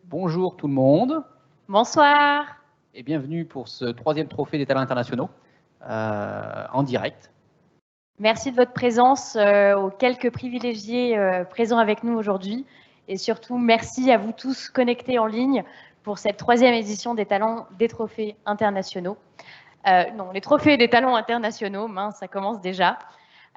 Bonjour tout le monde. Bonsoir. Et bienvenue pour ce 3e trophée des talents internationaux en direct. Merci de votre présence aux quelques privilégiés présents avec nous aujourd'hui. Et surtout, merci à vous tous connectés en ligne pour cette 3e édition des talents des trophées internationaux. Non, les trophées des talents internationaux, mince, ça commence déjà.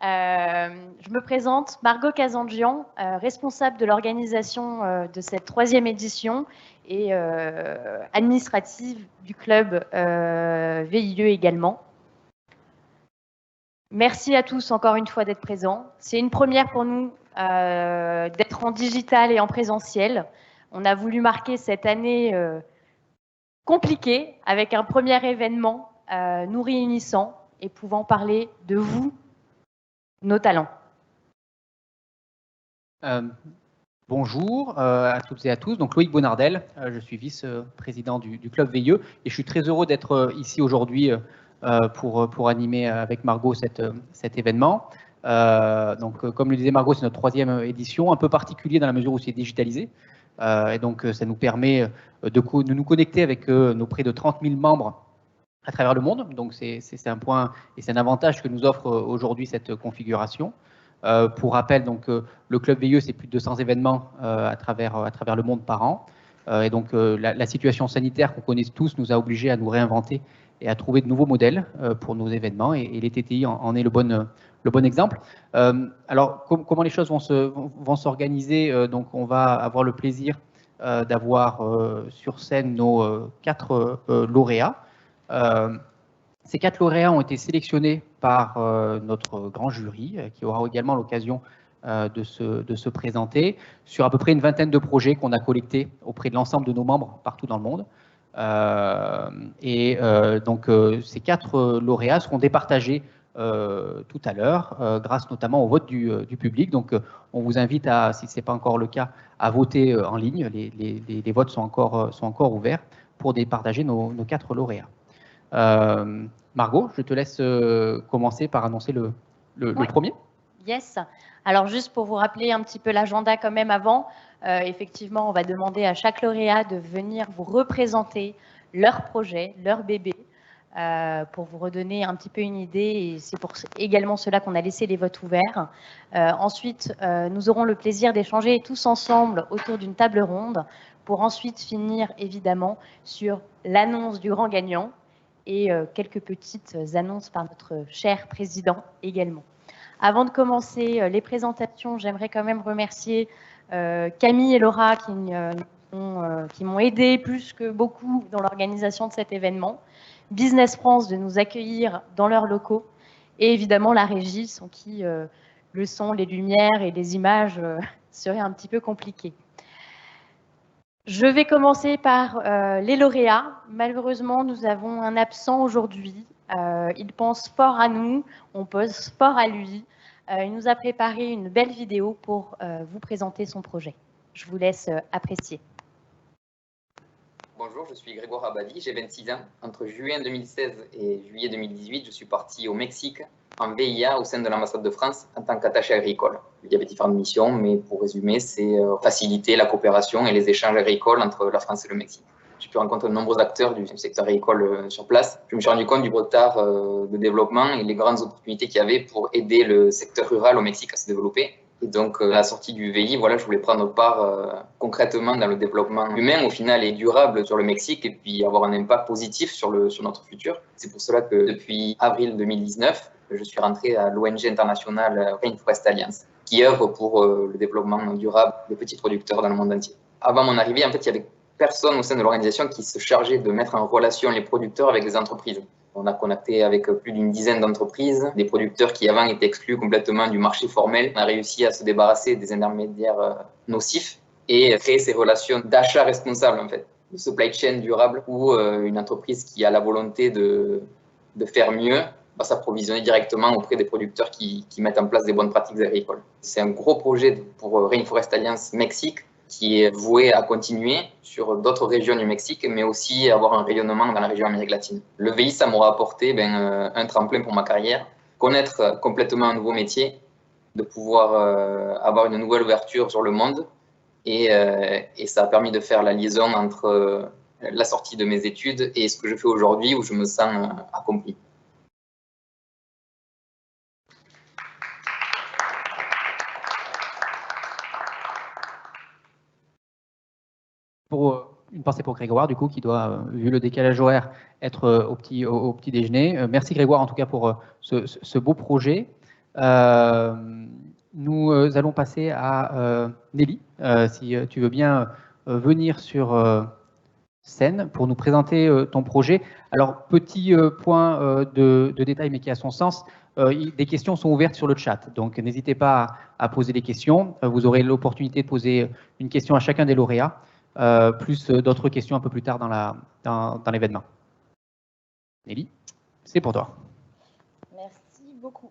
Je me présente, Margot Kazandjian, responsable de l'organisation de cette 3e édition et administrative du club VIE également. Merci à tous encore une fois d'être présents. C'est une première pour nous d'être en digital et en présentiel. On a voulu marquer cette année compliquée avec un premier événement nous réunissant et pouvant parler de vous, nos talents. Bonjour à toutes et à tous. Donc Loïc Bonardel, je suis vice-président du club VIE et je suis très heureux d'être ici aujourd'hui pour animer avec Margot cet événement. Donc comme le disait Margot, c'est notre 3e édition, un peu particulier dans la mesure où c'est digitalisé. Et donc ça nous permet de nous connecter avec nos près de 30 000 membres à travers le monde. Donc c'est un point et c'est un avantage que nous offre aujourd'hui cette configuration. Pour rappel, donc, le club VIE, c'est plus de 200 événements à travers le monde par an. Et donc, la situation sanitaire qu'on connaît tous nous a obligés à nous réinventer et à trouver de nouveaux modèles pour nos événements. Et les TTI en est le bon exemple. Alors, comment les choses vont s'organiser? Donc, on va avoir le plaisir d'avoir sur scène nos 4 lauréats. Ces 4 lauréats ont été sélectionnés par notre grand jury, qui aura également l'occasion de se présenter sur à peu près une vingtaine de projets qu'on a collectés auprès de l'ensemble de nos membres partout dans le monde. Donc, ces 4 lauréats seront départagés tout à l'heure, grâce notamment au vote du public. Donc, on vous invite, si ce n'est pas encore le cas, à voter en ligne. Les votes sont encore ouverts pour départager nos 4 lauréats. Margot, je te laisse commencer par annoncer le premier. Yes. Alors, juste pour vous rappeler un petit peu l'agenda quand même avant, effectivement, on va demander à chaque lauréat de venir vous représenter leur projet, leur bébé, pour vous redonner un petit peu une idée. Et c'est pour également cela qu'on a laissé les votes ouverts. Ensuite, nous aurons le plaisir d'échanger tous ensemble autour d'une table ronde pour ensuite finir évidemment sur l'annonce du grand gagnant et quelques petites annonces par notre cher président également. Avant de commencer les présentations, j'aimerais quand même remercier Camille et Laura qui m'ont aidé plus que beaucoup dans l'organisation de cet événement, Business France de nous accueillir dans leurs locaux et évidemment la régie sans qui le son, les lumières et les images seraient un petit peu compliqués. Je vais commencer par les lauréats. Malheureusement, nous avons un absent aujourd'hui. Il pense fort à nous, on pense fort à lui. Il nous a préparé une belle vidéo pour vous présenter son projet. Je vous laisse apprécier. Bonjour, je suis Grégoire Abadi, j'ai 26 ans. Entre juin 2016 et juillet 2018, je suis parti au Mexique en VIA au sein de l'ambassade de France en tant qu'attaché agricole. Il y avait différentes missions, mais pour résumer, c'est faciliter la coopération et les échanges agricoles entre la France et le Mexique. J'ai pu rencontrer de nombreux acteurs du secteur agricole sur place. Je me suis rendu compte du retard de développement et les grandes opportunités qu'il y avait pour aider le secteur rural au Mexique à se développer. Et donc, à la sortie du VI, voilà, je voulais prendre part concrètement dans le développement humain, au final, et durable sur le Mexique, et puis avoir un impact positif sur notre futur. C'est pour cela que depuis avril 2019, je suis rentré à l'ONG internationale Rainforest Alliance, qui œuvre pour le développement durable des petits producteurs dans le monde entier. Avant mon arrivée, en fait, il y avait personne au sein de l'organisation qui se chargeait de mettre en relation les producteurs avec les entreprises. On a connecté avec plus d'une dizaine d'entreprises, des producteurs qui avant étaient exclus complètement du marché formel. On a réussi à se débarrasser des intermédiaires nocifs et créer ces relations d'achat responsable, en fait, de supply chain durable, où une entreprise qui a la volonté de faire mieux va s'approvisionner directement auprès des producteurs qui mettent en place des bonnes pratiques agricoles. C'est un gros projet pour Rainforest Alliance Mexique, qui est voué à continuer sur d'autres régions du Mexique, mais aussi avoir un rayonnement dans la région Amérique latine. Le VI, ça m'aura apporté un tremplin pour ma carrière, connaître complètement un nouveau métier, de pouvoir avoir une nouvelle ouverture sur le monde Et ça a permis de faire la liaison entre la sortie de mes études et ce que je fais aujourd'hui où je me sens accompli. Pour une pensée pour Grégoire, du coup, qui doit, vu le décalage horaire, être au petit déjeuner. Merci Grégoire, en tout cas, pour ce beau projet. Nous allons passer à Nelly, si tu veux bien venir sur scène pour nous présenter ton projet. Alors, petit point de détail, mais qui a son sens. Des questions sont ouvertes sur le chat, donc n'hésitez pas à poser des questions. Vous aurez l'opportunité de poser une question à chacun des lauréats. Plus d'autres questions un peu plus tard dans l'événement. Nelly, c'est pour toi. Merci beaucoup.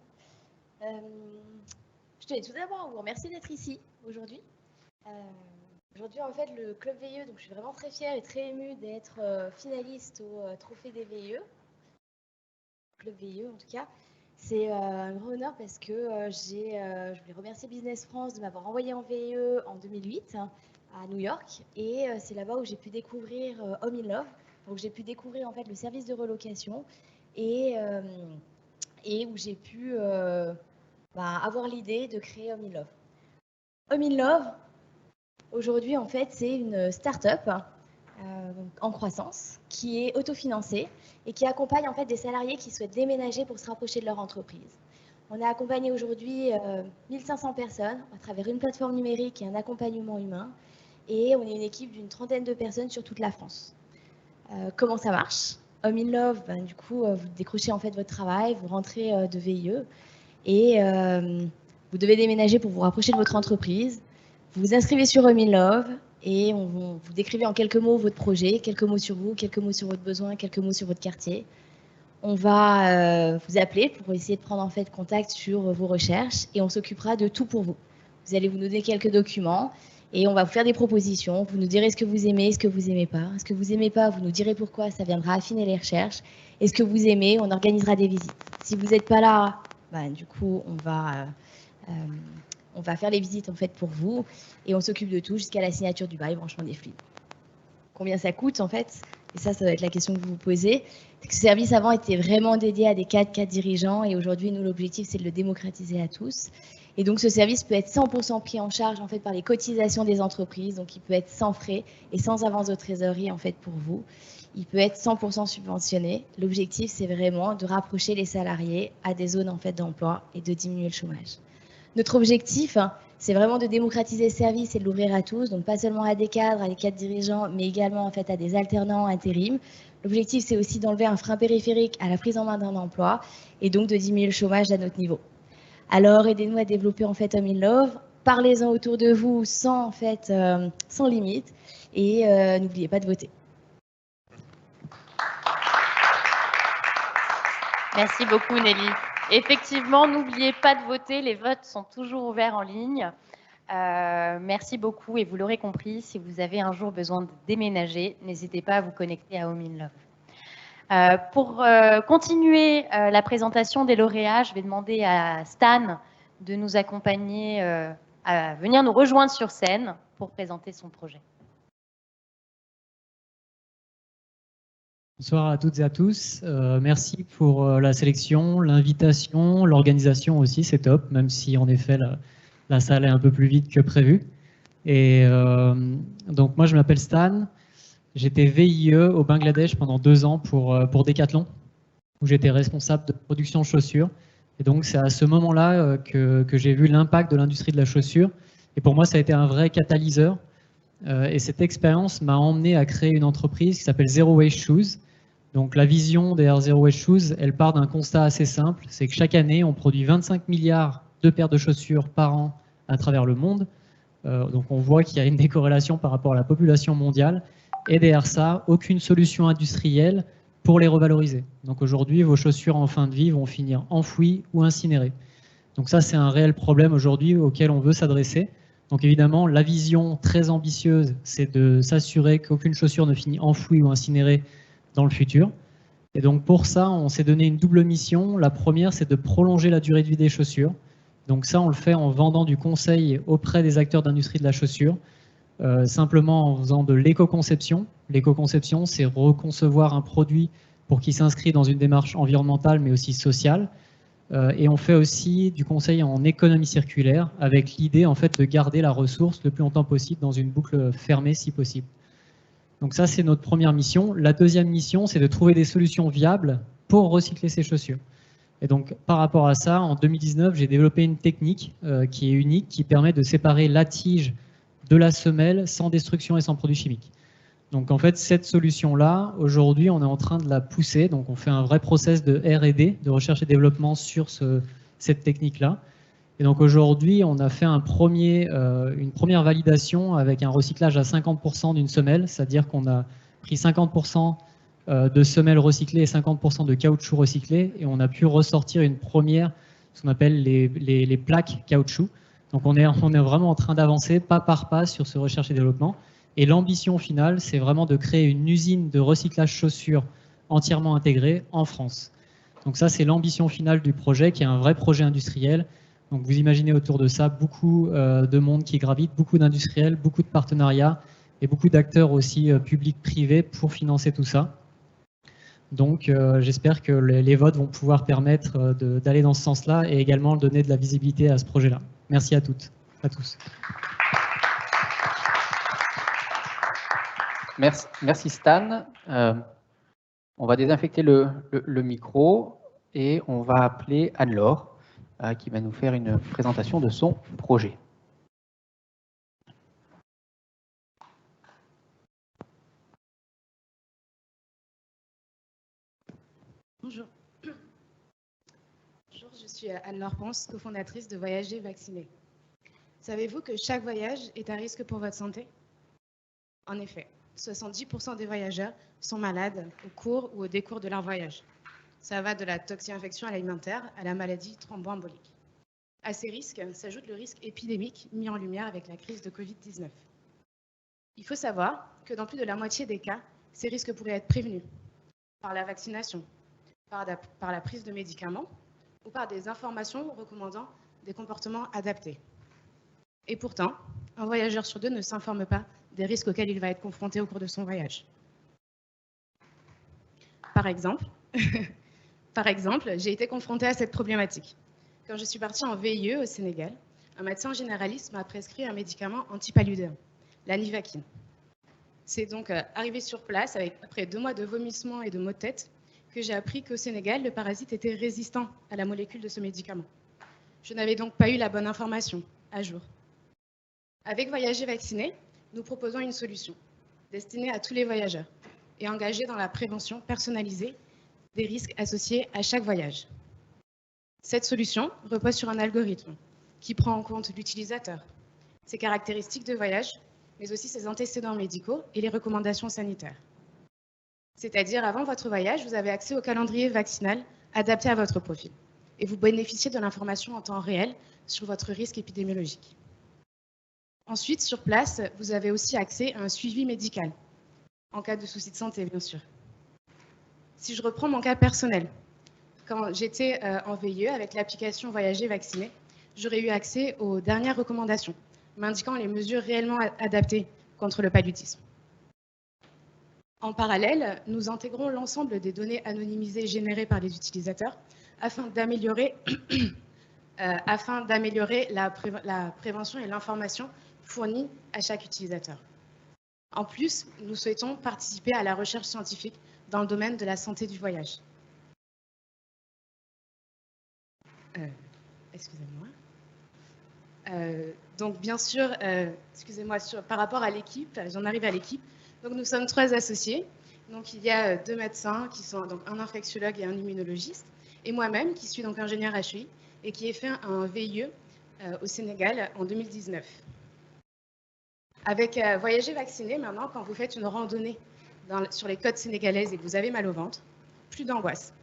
Je tenais tout d'abord vous remercier d'être ici aujourd'hui. Aujourd'hui, en fait, le Club VIE, donc je suis vraiment très fière et très émue d'être finaliste au Trophée des VIE. Club VIE, en tout cas. C'est un grand honneur parce que je voulais remercier Business France de m'avoir envoyé en VIE en 2008. À New York, et c'est là-bas où j'ai pu découvrir Home in Love, donc j'ai pu découvrir en fait le service de relocation et où j'ai pu avoir l'idée de créer Home in Love. Home in Love, aujourd'hui en fait c'est une start-up en croissance qui est autofinancée et qui accompagne en fait des salariés qui souhaitent déménager pour se rapprocher de leur entreprise. On a accompagné aujourd'hui 1500 personnes à travers une plateforme numérique et un accompagnement humain. Et on est une équipe d'une trentaine de personnes sur toute la France. Comment ça marche? Home in Love, du coup, vous décrochez en fait votre travail, vous rentrez de VIE et vous devez déménager pour vous rapprocher de votre entreprise. Vous vous inscrivez sur Home in Love et vous décrivez en quelques mots votre projet, quelques mots sur vous, quelques mots sur votre besoin, quelques mots sur votre quartier. On va vous appeler pour essayer de prendre en fait contact sur vos recherches et on s'occupera de tout pour vous. Vous allez vous donner quelques documents. Et on va vous faire des propositions, vous nous direz ce que vous aimez, ce que vous n'aimez pas. Ce que vous n'aimez pas, vous nous direz pourquoi, ça viendra affiner les recherches. Et ce que vous aimez, on organisera des visites. Si vous n'êtes pas là, du coup, on va faire les visites en fait pour vous. Et on s'occupe de tout jusqu'à la signature du bail, branchement des flux. Combien ça coûte en fait? Et ça va être la question que vous vous posez. Ce service avant était vraiment dédié à des cadres dirigeants. Et aujourd'hui, nous, l'objectif, c'est de le démocratiser à tous. Et donc, ce service peut être 100% pris en charge en fait, par les cotisations des entreprises. Donc, il peut être sans frais et sans avance de trésorerie en fait, pour vous. Il peut être 100% subventionné. L'objectif, c'est vraiment de rapprocher les salariés à des zones en fait, d'emploi et de diminuer le chômage. Notre objectif, c'est vraiment de démocratiser le service et de l'ouvrir à tous. Donc, pas seulement à des cadres, à des cadres dirigeants, mais également en fait, à des alternants, intérim. L'objectif, c'est aussi d'enlever un frein périphérique à la prise en main d'un emploi et donc de diminuer le chômage à notre niveau. Alors, aidez-nous à développer en fait Home in Love. Parlez-en autour de vous sans limite. Et n'oubliez pas de voter. Merci beaucoup Nelly. Effectivement, n'oubliez pas de voter. Les votes sont toujours ouverts en ligne. Merci beaucoup. Et vous l'aurez compris, si vous avez un jour besoin de déménager, n'hésitez pas à vous connecter à Home in Love. Pour continuer la présentation des lauréats, je vais demander à Stan de nous accompagner, à venir nous rejoindre sur scène pour présenter son projet. Bonsoir à toutes et à tous. Merci pour la sélection, l'invitation, l'organisation aussi, c'est top, même si en effet la salle est un peu plus vide que prévu. Et donc moi je m'appelle Stan. J'étais VIE au Bangladesh pendant 2 ans pour Decathlon, où j'étais responsable de production de chaussures. Et donc, c'est à ce moment-là que j'ai vu l'impact de l'industrie de la chaussure. Et pour moi, ça a été un vrai catalyseur. Et cette expérience m'a emmené à créer une entreprise qui s'appelle Zero Waste Shoes. Donc, la vision derrière Zero Waste Shoes, elle part d'un constat assez simple. C'est que chaque année, on produit 25 milliards de paires de chaussures par an à travers le monde. Donc, on voit qu'il y a une décorrélation par rapport à la population mondiale. Et derrière ça, aucune solution industrielle pour les revaloriser. Donc aujourd'hui, vos chaussures en fin de vie vont finir enfouies ou incinérées. Donc ça, c'est un réel problème aujourd'hui auquel on veut s'adresser. Donc évidemment, la vision très ambitieuse, c'est de s'assurer qu'aucune chaussure ne finit enfouie ou incinérée dans le futur. Et donc pour ça, on s'est donné une double mission. La première, c'est de prolonger la durée de vie des chaussures. Donc ça, on le fait en vendant du conseil auprès des acteurs d'industrie de la chaussure. simplement en faisant de l'éco-conception. L'éco-conception, c'est reconcevoir un produit pour qu'il s'inscrit dans une démarche environnementale, mais aussi sociale. Et on fait aussi du conseil en économie circulaire, avec l'idée en fait de garder la ressource le plus longtemps possible dans une boucle fermée si possible. Donc ça, c'est notre première mission. La deuxième mission, c'est de trouver des solutions viables pour recycler ces chaussures. Et donc, par rapport à ça, en 2019, j'ai développé une technique qui est unique, qui permet de séparer la tige de la semelle sans destruction et sans produits chimiques. Donc, en fait, cette solution-là, aujourd'hui, on est en train de la pousser. Donc, on fait un vrai process de R&D, de recherche et développement sur cette technique-là. Et donc, aujourd'hui, on a fait une première validation avec un recyclage à 50% d'une semelle, c'est-à-dire qu'on a pris 50% de semelles recyclées et 50% de caoutchouc recyclé, et on a pu ressortir une première, ce qu'on appelle les plaques caoutchouc. Donc on est vraiment en train d'avancer pas par pas sur ce recherche et développement. Et l'ambition finale, c'est vraiment de créer une usine de recyclage chaussures entièrement intégrée en France. Donc ça, c'est l'ambition finale du projet, qui est un vrai projet industriel. Donc vous imaginez autour de ça beaucoup de monde qui gravite, beaucoup d'industriels, beaucoup de partenariats et beaucoup d'acteurs aussi publics, privés pour financer tout ça. Donc j'espère que les votes vont pouvoir permettre d'aller dans ce sens-là et également donner de la visibilité à ce projet-là. Merci à toutes, à tous. Merci Stan. On va désinfecter le micro et on va appeler Anne-Laure qui va nous faire une présentation de son projet. Bonjour. Bonjour, je suis Anne-Laure Ponce, cofondatrice de Voyager Vacciné. Savez-vous que chaque voyage est un risque pour votre santé? En effet, 70% des voyageurs sont malades au cours ou au décours de leur voyage. Ça va de la toxi-infection alimentaire à la maladie thromboembolique. À ces risques s'ajoute le risque épidémique mis en lumière avec la crise de Covid-19. Il faut savoir que dans plus de la moitié des cas, ces risques pourraient être prévenus par la vaccination, par la prise de médicaments ou par des informations recommandant des comportements adaptés. Et pourtant, un voyageur sur deux ne s'informe pas des risques auxquels il va être confronté au cours de son voyage. Par exemple, j'ai été confrontée à cette problématique. Quand je suis partie en VIE au Sénégal, un médecin généraliste m'a prescrit un médicament antipaludéen, la Nivaquine. C'est donc arrivé sur place, après 2 mois de vomissements et de maux de tête, que j'ai appris qu'au Sénégal, le parasite était résistant à la molécule de ce médicament. Je n'avais donc pas eu la bonne information à jour. Avec Voyager Vacciné, nous proposons une solution destinée à tous les voyageurs et engagée dans la prévention personnalisée des risques associés à chaque voyage. Cette solution repose sur un algorithme qui prend en compte l'utilisateur, ses caractéristiques de voyage, mais aussi ses antécédents médicaux et les recommandations sanitaires. C'est-à-dire, avant votre voyage, vous avez accès au calendrier vaccinal adapté à votre profil et vous bénéficiez de l'information en temps réel sur votre risque épidémiologique. Ensuite, sur place, vous avez aussi accès à un suivi médical, en cas de soucis de santé, bien sûr. Si je reprends mon cas personnel, quand j'étais en VIE avec l'application Voyager Vacciné, j'aurais eu accès aux dernières recommandations, m'indiquant les mesures réellement adaptées contre le paludisme. En parallèle, nous intégrons l'ensemble des données anonymisées générées par les utilisateurs afin d'améliorer la prévention et l'information fournie à chaque utilisateur. En plus, nous souhaitons participer à la recherche scientifique dans le domaine de la santé du voyage. Excusez-moi. Donc, bien sûr, par rapport à l'équipe, j'en arrive à l'équipe. Donc, nous sommes 3 associés. Donc, il y a 2 médecins qui sont donc un infectiologue et un immunologiste, et moi-même qui suis donc ingénieur HEI et qui ai fait un VIE au Sénégal en 2019. Avec Voyager Vacciné, maintenant, quand vous faites une randonnée sur les côtes sénégalaises et que vous avez mal au ventre, plus d'angoisse.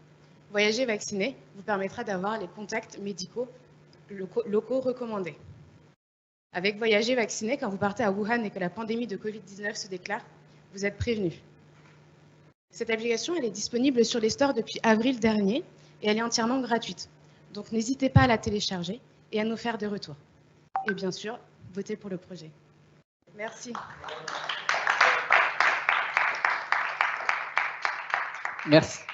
Voyager Vacciné vous permettra d'avoir les contacts médicaux locaux recommandés. Avec Voyager Vacciné, quand vous partez à Wuhan et que la pandémie de Covid-19 se déclare, vous êtes prévenu. Cette application, elle est disponible sur les stores depuis avril dernier et elle est entièrement gratuite. Donc n'hésitez pas à la télécharger et à nous faire des retours. Et bien sûr, votez pour le projet. Merci.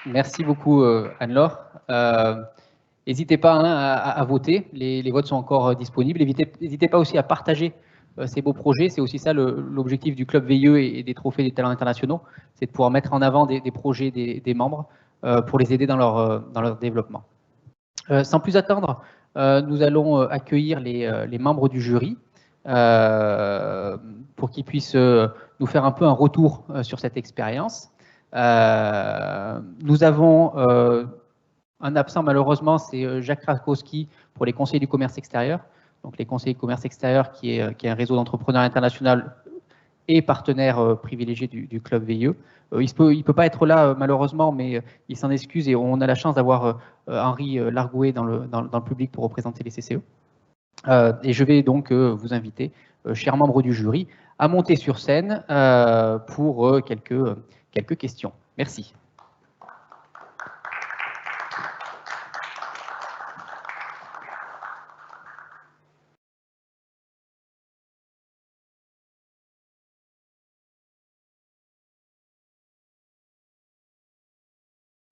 Merci beaucoup, Anne-Laure. N'hésitez pas à voter, les votes sont encore disponibles. N'hésitez pas aussi à partager ces beaux projets. C'est aussi ça l'objectif du Club VIE et des Trophées des talents internationaux, c'est de pouvoir mettre en avant des projets des membres pour les aider dans leur développement. Sans plus attendre, nous allons accueillir les membres du jury pour qu'ils puissent nous faire un peu un retour sur cette expérience. Nous avons un absent malheureusement, c'est Jacques Krakowski pour les conseillers du commerce extérieur. Donc les conseillers du commerce extérieur qui est un réseau d'entrepreneurs internationaux et partenaire privilégié du Club VIE. Il peut pas être là malheureusement, mais il s'en excuse et on a la chance d'avoir Henri Largouet dans le public pour représenter les CCE. Et je vais donc vous inviter, chers membres du jury, à monter sur scène pour quelques questions. Merci.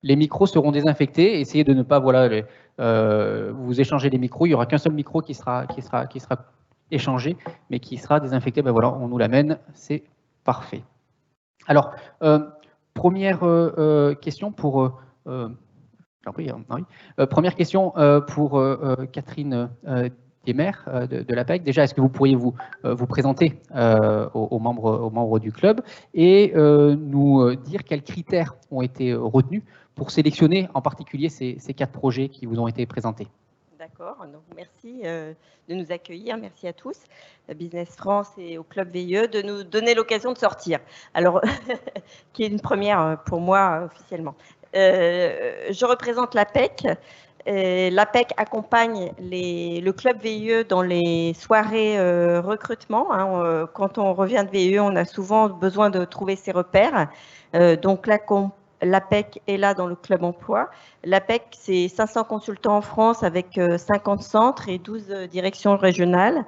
Les micros seront désinfectés. Essayez de ne pas vous échanger les micros. Il n'y aura qu'un seul micro qui sera échangé, mais qui sera désinfecté. Ben voilà, on nous l'amène. C'est parfait. Alors, première question pour Catherine Diemer de l'APEC. Déjà, est-ce que vous pourriez vous présenter aux membres du club et nous dire quels critères ont été retenus pour sélectionner en particulier ces 4 projets qui vous ont été présentés? D'accord, donc merci de nous accueillir, merci à tous, à Business France et au Club VIE, de nous donner l'occasion de sortir. Alors, qui est une première pour moi officiellement. Je représente l'APEC. L'APEC accompagne le Club VIE dans les soirées recrutement. Quand on revient de VIE, on a souvent besoin de trouver ses repères. Donc l'APEC est là dans le Club Emploi. L'APEC, c'est 500 consultants en France avec 50 centres et 12 directions régionales.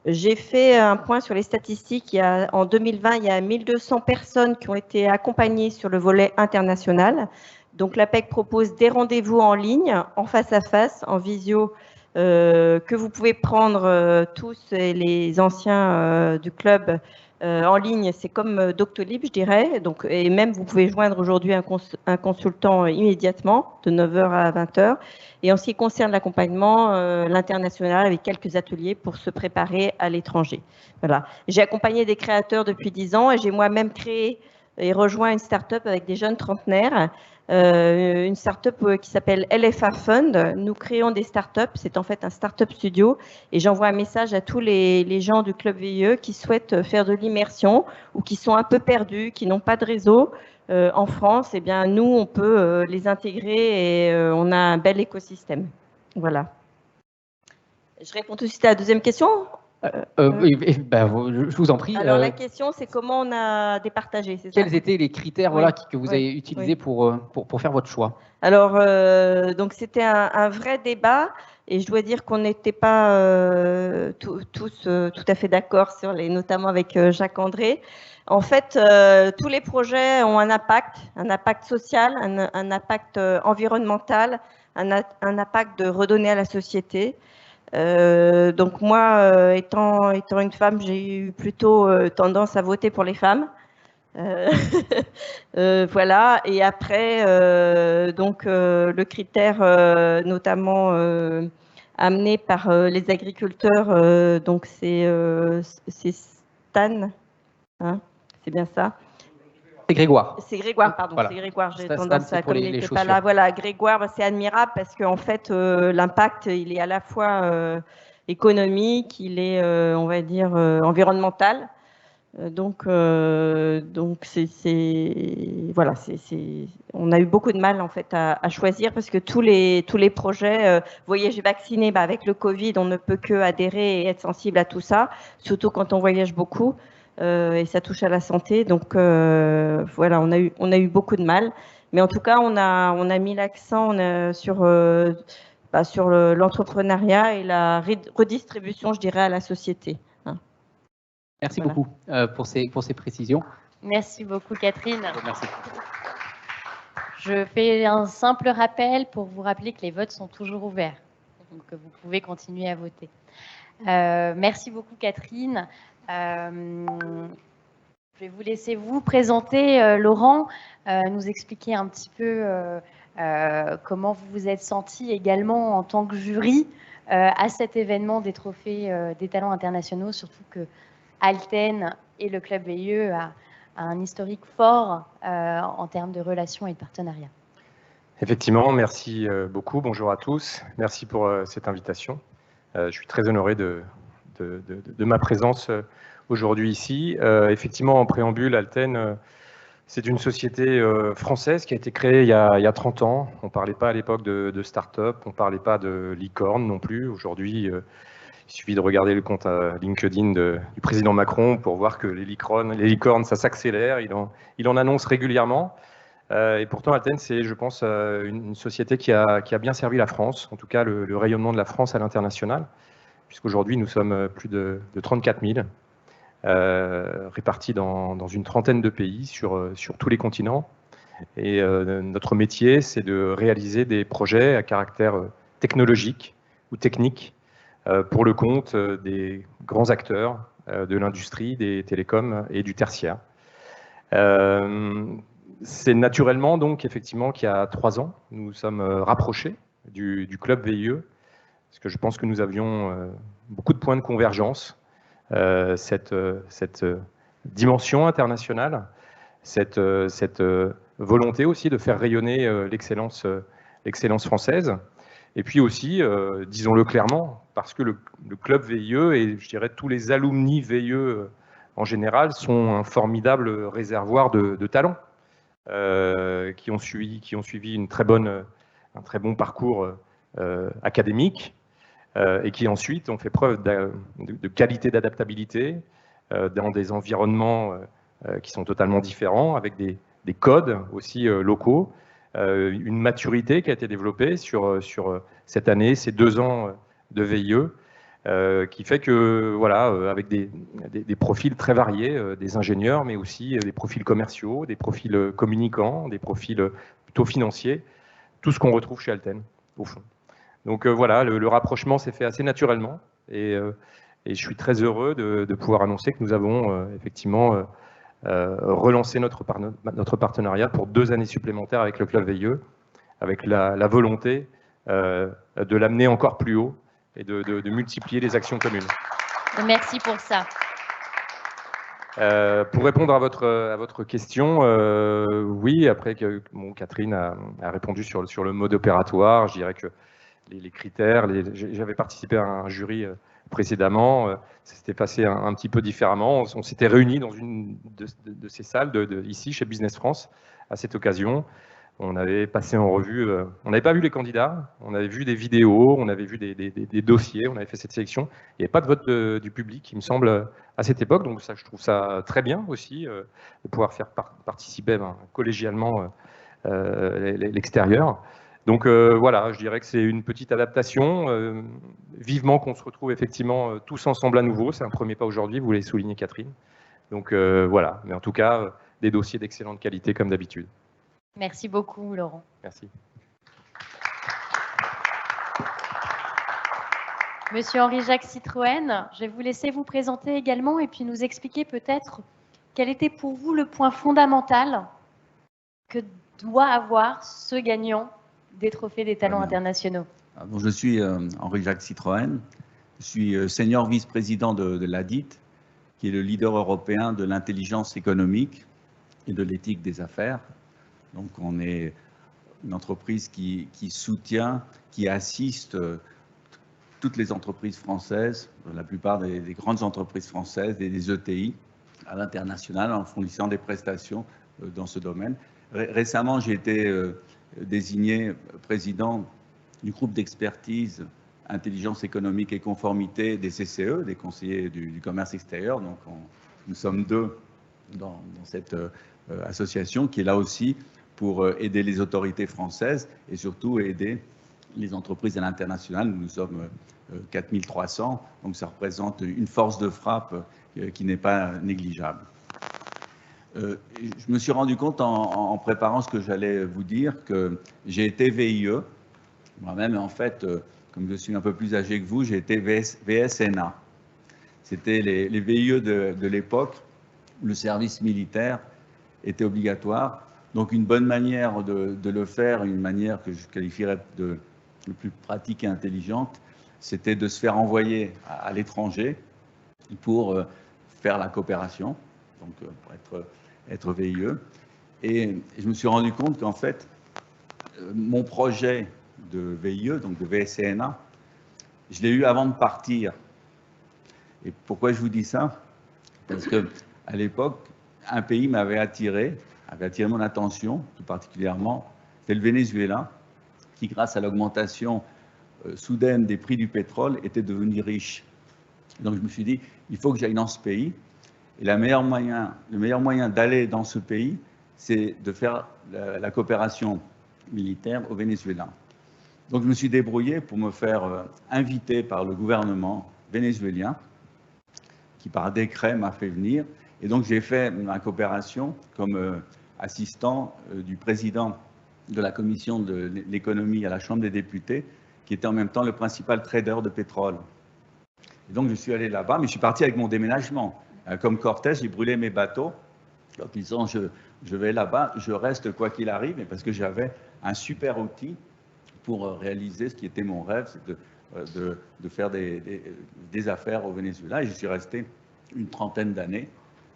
J'ai fait un point sur les statistiques. En 2020, il y a 1200 personnes qui ont été accompagnées sur le volet international. Donc l'APEC propose des rendez-vous en ligne, en face à face, en visio, que vous pouvez prendre tous les anciens du club en ligne. C'est comme Doctolib, je dirais. Donc, et même, vous pouvez joindre aujourd'hui un consultant immédiatement, de 9h à 20h. Et en ce qui concerne l'accompagnement, l'international, avec quelques ateliers pour se préparer à l'étranger. Voilà. J'ai accompagné des créateurs depuis 10 ans et j'ai moi-même créé et rejoint une start-up avec des jeunes trentenaires. Une start-up qui s'appelle LFA Fund. Nous créons des start-up, c'est en fait un start-up studio et j'envoie un message à tous les gens du Club VIE qui souhaitent faire de l'immersion ou qui sont un peu perdus, qui n'ont pas de réseau en France. Eh bien, nous, on peut les intégrer et on a un bel écosystème. Voilà. Je réponds tout de suite à la deuxième question. Je vous en prie. Alors la question, c'est comment on a départagé, c'est ça? Quels étaient les critères que vous avez utilisés pour faire votre choix? Alors, donc c'était un vrai débat et je dois dire qu'on n'était pas tous tout à fait d'accord notamment avec Jacques-André. En fait, tous les projets ont un impact social, un impact environnemental, un impact de redonner à la société. Donc moi, étant une femme, j'ai eu plutôt tendance à voter pour les femmes. Voilà. Et après, le critère notamment amené par les agriculteurs, donc c'est Stan, hein, c'est bien ça? C'est Grégoire. C'est Grégoire, pardon. Voilà. C'est Grégoire. J'ai Stan, tendance à, comme il n'était pas là, voilà, Grégoire, c'est admirable parce qu'en fait, l'impact, il est à la fois économique, il est, on va dire, environnemental. Donc voilà, on a eu beaucoup de mal en fait à choisir parce que tous les projets, voyage vacciné, avec le Covid, on ne peut que adhérer et être sensible à tout ça, surtout quand on voyage beaucoup. Et ça touche à la santé, donc voilà, on a eu beaucoup de mal, mais en tout cas on a mis l'accent sur l'entrepreneuriat et la redistribution, je dirais, à la société. Merci Voilà. beaucoup pour ces précisions. Merci beaucoup, Catherine. Merci. Je fais un simple rappel pour vous rappeler que les votes sont toujours ouverts. Donc, vous pouvez continuer à voter. Merci beaucoup, Catherine. Je vais vous laisser vous présenter, Laurent, nous expliquer un petit peu comment vous vous êtes senti également en tant que jury à cet événement des trophées des talents internationaux, surtout que Alten et le Club VIE a un historique fort en termes de relations et de partenariat. Effectivement, merci beaucoup. Bonjour à tous. Merci pour cette invitation. Je suis très honoré de ma présence aujourd'hui ici. Effectivement, en préambule, Alten, c'est une société française qui a été créée il y a 30 ans. On ne parlait pas à l'époque de start-up, on ne parlait pas de licorne non plus. Aujourd'hui, il suffit de regarder le compte LinkedIn du président Macron pour voir que les licornes, ça s'accélère. Il en annonce régulièrement. Et pourtant, Alten, c'est, je pense, une société qui a bien servi la France, en tout cas le rayonnement de la France à l'international, puisqu'aujourd'hui, nous sommes plus de 34 000, répartis dans une trentaine de pays sur tous les continents. Et notre métier, c'est de réaliser des projets à caractère technologique ou technique pour le compte des grands acteurs de l'industrie, des télécoms et du tertiaire. C'est naturellement donc effectivement qu'il y a 3 ans, nous sommes rapprochés du Club VIE, parce que je pense que nous avions beaucoup de points de convergence, cette dimension internationale, cette volonté aussi de faire rayonner l'excellence française, et puis aussi, disons-le clairement, parce que le Club VIE et je dirais tous les alumni VIE en général sont un formidable réservoir de talents. Qui ont suivi un très bon parcours académique et qui ensuite ont fait preuve de qualité d'adaptabilité dans des environnements qui sont totalement différents, avec des codes aussi locaux, une maturité qui a été développée sur cette année, ces 2 ans de VIE, qui fait que, voilà, avec des profils très variés, des ingénieurs, mais aussi des profils commerciaux, des profils communicants, des profils plutôt financiers, tout ce qu'on retrouve chez Alten, au fond. Donc voilà, le rapprochement s'est fait assez naturellement, et je suis très heureux de pouvoir annoncer que nous avons effectivement relancé notre partenariat pour 2 années supplémentaires avec le Club VIE, avec la volonté de l'amener encore plus haut, et de multiplier les actions communes. Merci pour ça. Pour répondre à votre question, oui, après que Catherine a répondu sur le mode opératoire, je dirais que les critères, j'avais participé à un jury précédemment, ça s'était passé un petit peu différemment. On s'était réunis dans une de ces salles ici, chez Business France, à cette occasion. On avait passé en revue, on n'avait pas vu les candidats, on avait vu des vidéos, on avait vu des dossiers, on avait fait cette sélection. Il n'y avait pas de vote du public, il me semble, à cette époque. Donc ça, je trouve ça très bien aussi, de pouvoir faire participer collégialement l'extérieur. Donc voilà, je dirais que c'est une petite adaptation. Vivement qu'on se retrouve effectivement tous ensemble à nouveau. C'est un premier pas aujourd'hui, vous l'avez souligné, Catherine. Donc voilà, mais en tout cas, des dossiers d'excellente qualité comme d'habitude. Merci beaucoup, Laurent. Merci. Monsieur Henri-Jacques Citroën, je vais vous laisser vous présenter également et puis nous expliquer peut-être quel était pour vous le point fondamental que doit avoir ce gagnant des trophées des talents internationaux. Donc, je suis Henri-Jacques Citroën, je suis senior vice-président de l'ADIT, qui est le leader européen de l'intelligence économique et de l'éthique des affaires. Donc, on est une entreprise qui soutient, qui assiste toutes les entreprises françaises, la plupart des grandes entreprises françaises, des ETI à l'international, en fournissant des prestations dans ce domaine. Récemment, j'ai été désigné président du groupe d'expertise intelligence économique et conformité des CCE, des conseillers du commerce extérieur. Donc, nous sommes 2 dans cette association qui est là aussi pour aider les autorités françaises et surtout aider les entreprises à l'international. Nous sommes 4300, donc ça représente une force de frappe qui n'est pas négligeable. Je me suis rendu compte en préparant ce que j'allais vous dire que j'ai été VIE. Moi-même, en fait, comme je suis un peu plus âgé que vous, j'ai été VSNA. C'était les VIE de l'époque où le service militaire était obligatoire. Donc une bonne manière de le faire, une manière que je qualifierais de plus pratique et intelligente, c'était de se faire envoyer à l'étranger pour faire la coopération, donc pour être VIE. Et je me suis rendu compte qu'en fait, mon projet de VIE, donc de VSNA, je l'ai eu avant de partir. Et pourquoi je vous dis ça? Parce qu'à l'époque, un pays m'avait attiré mon attention, tout particulièrement, c'est le Venezuela, qui, grâce à l'augmentation soudaine des prix du pétrole, était devenu riche. Donc je me suis dit, il faut que j'aille dans ce pays. Et le meilleur moyen d'aller dans ce pays, c'est de faire la coopération militaire au Venezuela. Donc je me suis débrouillé pour me faire inviter par le gouvernement vénézuélien, qui par décret m'a fait venir. Et donc j'ai fait ma coopération comme assistant du président de la commission de l'économie à la Chambre des députés, qui était en même temps le principal trader de pétrole. Et donc je suis allé là-bas, mais je suis parti avec mon déménagement. Comme Cortés, j'ai brûlé mes bateaux en disant je vais là-bas, je reste quoi qu'il arrive, parce que j'avais un super outil pour réaliser ce qui était mon rêve, c'est de faire des affaires au Venezuela. Et je suis resté une trentaine d'années,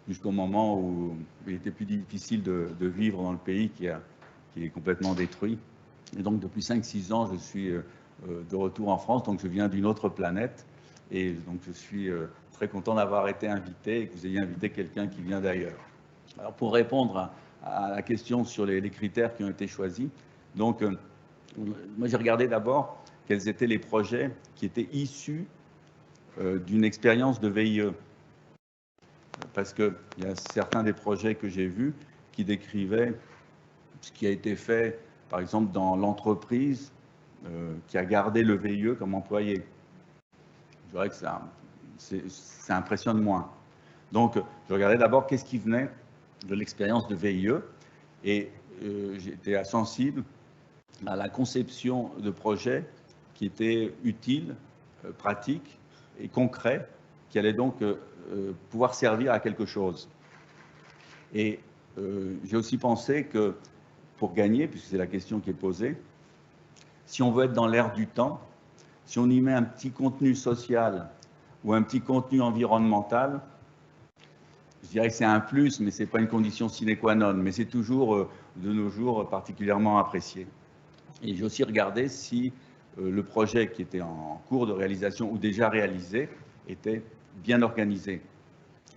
jusqu'au moment où il était plus difficile de vivre dans le pays qui est complètement détruit. Et donc depuis 5-6 ans, je suis de retour en France, donc je viens d'une autre planète. Et donc je suis très content d'avoir été invité et que vous ayez invité quelqu'un qui vient d'ailleurs. Alors pour répondre à la question sur les critères qui ont été choisis, donc moi j'ai regardé d'abord quels étaient les projets qui étaient issus d'une expérience de VIE. Parce qu'il y a certains des projets que j'ai vus qui décrivaient ce qui a été fait, par exemple, dans l'entreprise qui a gardé le VIE comme employé. Je dirais que ça impressionne moins. Donc, je regardais d'abord qu'est-ce qui venait de l'expérience de VIE et j'étais sensible à la conception de projets qui étaient utiles, pratiques et concrets, qui allaient donc pouvoir servir à quelque chose. Et j'ai aussi pensé que pour gagner, puisque c'est la question qui est posée, si on veut être dans l'air du temps, si on y met un petit contenu social ou un petit contenu environnemental, je dirais que c'est un plus, mais ce n'est pas une condition sine qua non, mais c'est toujours, de nos jours, particulièrement apprécié. Et j'ai aussi regardé si le projet qui était en cours de réalisation ou déjà réalisé était bien organisé.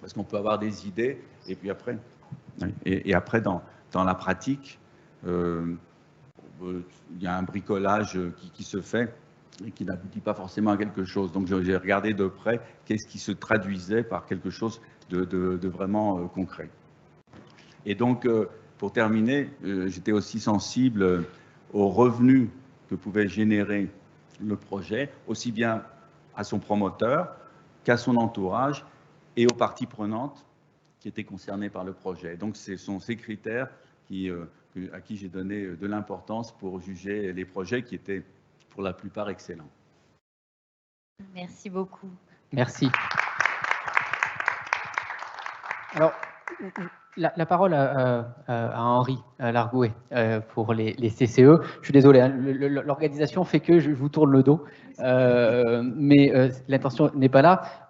Parce qu'on peut avoir des idées, et puis après, dans la pratique, il y a un bricolage qui se fait et qui n'aboutit pas forcément à quelque chose. Donc j'ai regardé de près qu'est-ce qui se traduisait par quelque chose de vraiment concret. Et donc, pour terminer, j'étais aussi sensible aux revenus que pouvait générer le projet, aussi bien à son promoteur qu'à son entourage et aux parties prenantes qui étaient concernées par le projet. Donc, ce sont ces critères à qui j'ai donné de l'importance pour juger les projets qui étaient pour la plupart excellents. Merci beaucoup. Merci. Alors, la parole à Henri Largouet pour les CCE. Je suis désolé, hein, l'organisation fait que je vous tourne le dos, mais l'intention n'est pas là.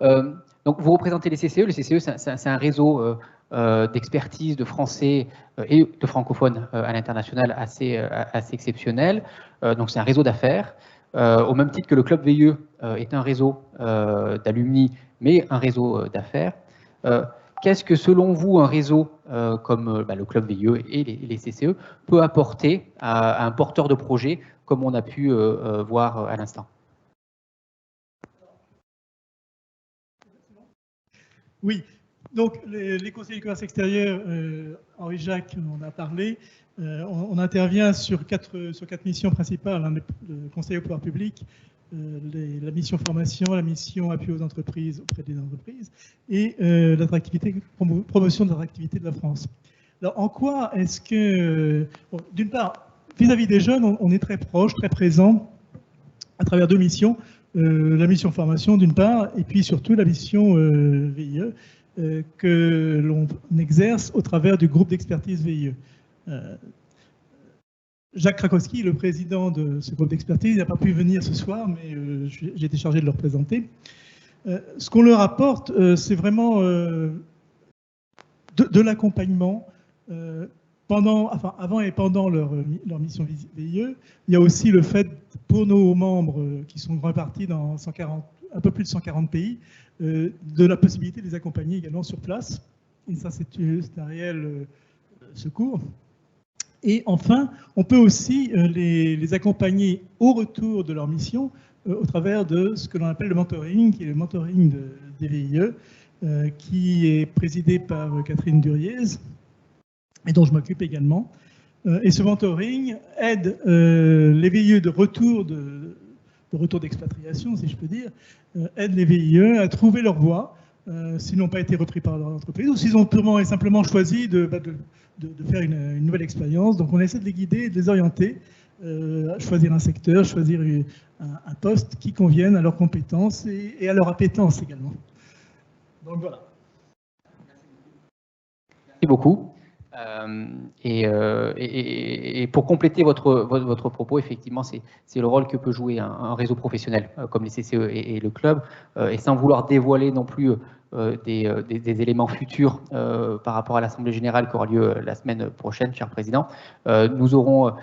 Donc, vous représentez les CCE. Les CCE, c'est un réseau d'expertise de français et de francophones à l'international assez exceptionnel. Donc, c'est un réseau d'affaires. Au même titre que le Club VIE est un réseau d'alumni, mais un réseau d'affaires. Qu'est-ce que, selon vous, un réseau comme le Club VIE et les CCE peut apporter à un porteur de projet, comme on a pu voir à l'instant? Oui, Donc, les conseillers du commerce extérieur, Henri-Jacques en a parlé. On intervient sur quatre missions principales, hein, le conseil au pouvoir public, la mission formation, la mission appui aux entreprises auprès des entreprises et promotion de l'attractivité de la France. Alors, en quoi est-ce que, bon, d'une part, vis-à-vis des jeunes, on est très proche, très présent à travers deux missions, la mission formation d'une part, et puis surtout la mission VIE que l'on exerce au travers du groupe d'expertise VIE. Jacques Krakowski, le président de ce groupe d'expertise, n'a pas pu venir ce soir, mais j'ai été chargé de le représenter. Ce qu'on leur apporte, c'est vraiment de l'accompagnement avant et pendant leur mission VIE. Il y a aussi le fait, pour nos membres qui sont répartis dans un peu plus de 140 pays, de la possibilité de les accompagner également sur place. Et ça, c'est un réel secours. Et enfin, on peut aussi les accompagner au retour de leur mission au travers de ce que l'on appelle le mentoring, qui est le mentoring des VIE, qui est présidé par Catherine Duriez, et dont je m'occupe également. Et ce mentoring aide les VIE de retour d'expatriation, si je peux dire, aide les VIE à trouver leur voie, s'ils n'ont pas été repris par leur entreprise, ou s'ils ont purement et simplement choisi de faire une nouvelle expérience. Donc on essaie de les guider, de les orienter, à choisir un secteur, choisir un poste qui convienne à leurs compétences et à leur appétence également. Donc voilà. Merci beaucoup. Et pour compléter votre propos, effectivement, c'est le rôle que peut jouer un réseau professionnel comme les CCE et le club, et sans vouloir dévoiler non plus des éléments futurs par rapport à l'Assemblée générale qui aura lieu la semaine prochaine, cher Président. Nous aurons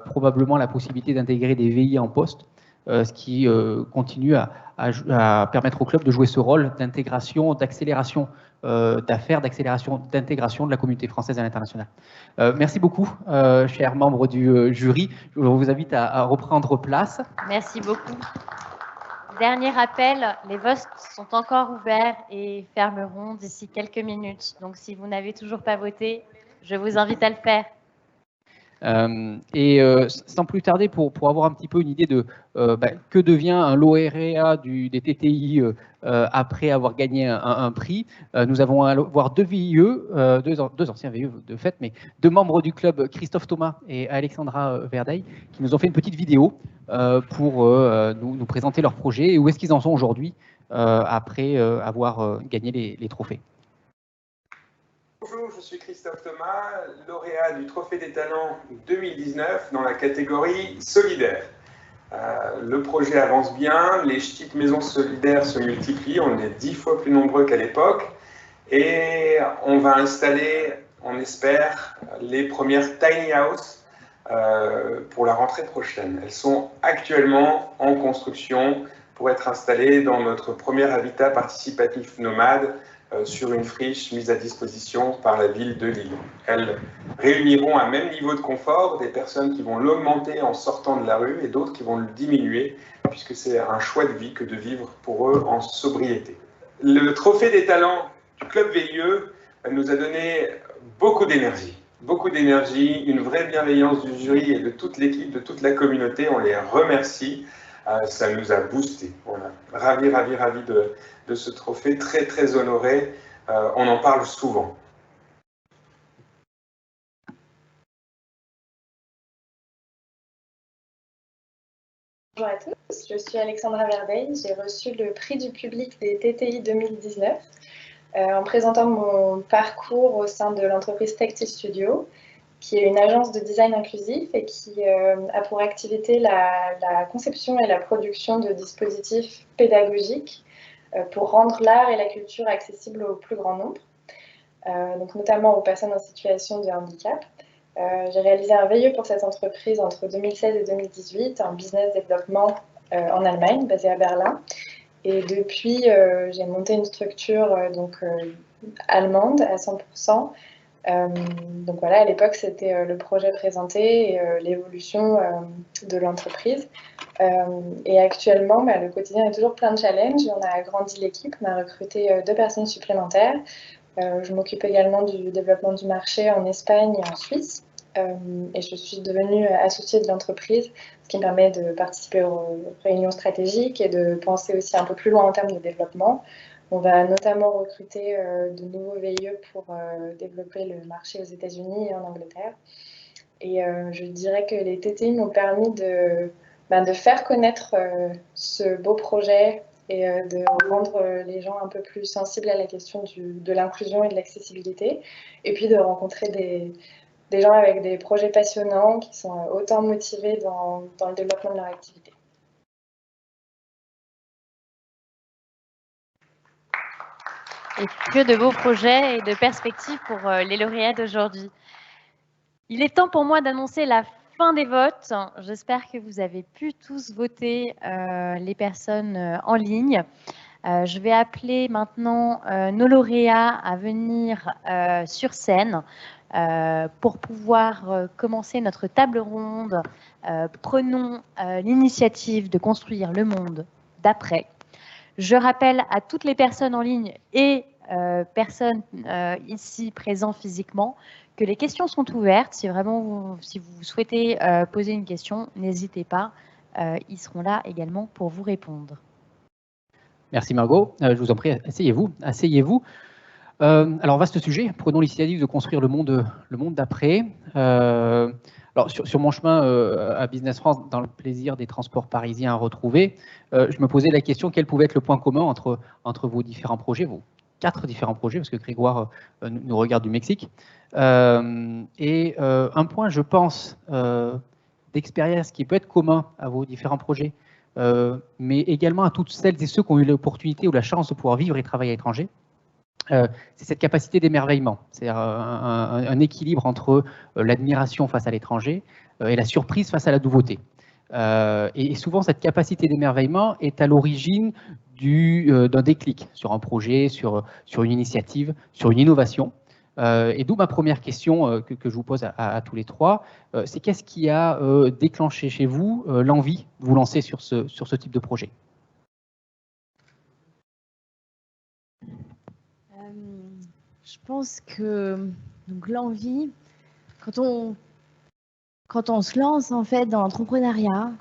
probablement la possibilité d'intégrer des VI en poste, ce qui continue à permettre au club de jouer ce rôle d'intégration, d'accélération d'affaires, d'accélération, d'intégration de la communauté française à l'international. Merci beaucoup, chers membres du jury. Je vous invite à reprendre place. Merci beaucoup. Dernier rappel, les votes sont encore ouverts et fermeront d'ici quelques minutes. Donc, si vous n'avez toujours pas voté, je vous invite à le faire. Sans plus tarder, pour avoir un petit peu une idée de que devient un lauréat des TTI après avoir gagné un prix, nous avons à voir deux VIE, deux anciens VIE de fait, mais deux membres du club, Christophe Thomas et Alexandra Verdeil, qui nous ont fait une petite vidéo pour nous présenter leur projet et où est-ce qu'ils en sont aujourd'hui après avoir gagné les trophées. Bonjour, je suis Christophe Thomas, lauréat du Trophée des Talents 2019 dans la catégorie solidaire. Le projet avance bien, les petites maisons solidaires se multiplient, on est 10 fois plus nombreux qu'à l'époque et on va installer, on espère, les premières tiny house pour la rentrée prochaine. Elles sont actuellement en construction pour être installées dans notre premier habitat participatif nomade sur une friche mise à disposition par la ville de Lille. Elles réuniront un même niveau de confort des personnes qui vont l'augmenter en sortant de la rue et d'autres qui vont le diminuer, puisque c'est un choix de vie que de vivre pour eux en sobriété. Le Trophée des Talents du Club VIE nous a donné beaucoup d'énergie, une vraie bienveillance du jury et de toute l'équipe, de toute la communauté. On les remercie. Ça nous a boosté. Voilà. Ravi de ce trophée, très honoré. On en parle souvent. Bonjour à tous, je suis Alexandra Verdeil. J'ai reçu le prix du public des TTI 2019 en présentant mon parcours au sein de l'entreprise Tactile Studio, qui est une agence de design inclusif et qui a pour activité la conception et la production de dispositifs pédagogiques pour rendre l'art et la culture accessibles au plus grand nombre, donc notamment aux personnes en situation de handicap. J'ai réalisé un VIE pour cette entreprise entre 2016 et 2018, un business développement en Allemagne, basé à Berlin. Et depuis, j'ai monté une structure allemande à 100%. Donc voilà, à l'époque, c'était le projet présenté et l'évolution de l'entreprise. Et actuellement, le quotidien est toujours plein de challenges. On a agrandi l'équipe, on a recruté 2 personnes supplémentaires. Je m'occupe également du développement du marché en Espagne et en Suisse. Et je suis devenue associée de l'entreprise, ce qui me permet de participer aux réunions stratégiques et de penser aussi un peu plus loin en termes de développement. On va notamment recruter de nouveaux VIE pour développer le marché aux États-Unis et en Angleterre. Et je dirais que les TTI m'ont permis de faire connaître ce beau projet et de rendre les gens un peu plus sensibles à la question de l'inclusion et de l'accessibilité, et puis de rencontrer des gens avec des projets passionnants qui sont autant motivés dans le développement de leur activité. Et que de beaux projets et de perspectives pour les lauréats d'aujourd'hui. Il est temps pour moi d'annoncer la fin des votes. J'espère que vous avez pu tous voter les personnes en ligne. Je vais appeler maintenant nos lauréats à venir sur scène pour pouvoir commencer notre table ronde. Prenons l'initiative de construire le monde d'après. Je rappelle à toutes les personnes en ligne et personnes ici présentes physiquement que les questions sont ouvertes. Si vous souhaitez poser une question, n'hésitez pas. Ils seront là également pour vous répondre. Merci Margot. Je vous en prie, asseyez-vous. Alors, vaste sujet. Prenons l'initiative de construire le monde d'après. Alors, sur mon chemin à Business France, dans le plaisir des transports parisiens à retrouver, je me posais la question quel pouvait être le point commun entre vos différents projets, vos 4 différents projets, parce que Grégoire nous regarde du Mexique. Un point, je pense, d'expérience qui peut être commun à vos différents projets, mais également à toutes celles et ceux qui ont eu l'opportunité ou la chance de pouvoir vivre et travailler à l'étranger, c'est cette capacité d'émerveillement, c'est-à-dire un équilibre entre l'admiration face à l'étranger et la surprise face à la nouveauté. Et souvent, cette capacité d'émerveillement est à l'origine d'un déclic sur un projet, sur une initiative, sur une innovation. Et d'où ma première question que je vous pose à tous les 3, c'est qu'est-ce qui a déclenché chez vous l'envie de vous lancer sur ce type de projet? Je pense que l'envie, quand on se lance en fait dans l'entrepreneuriat,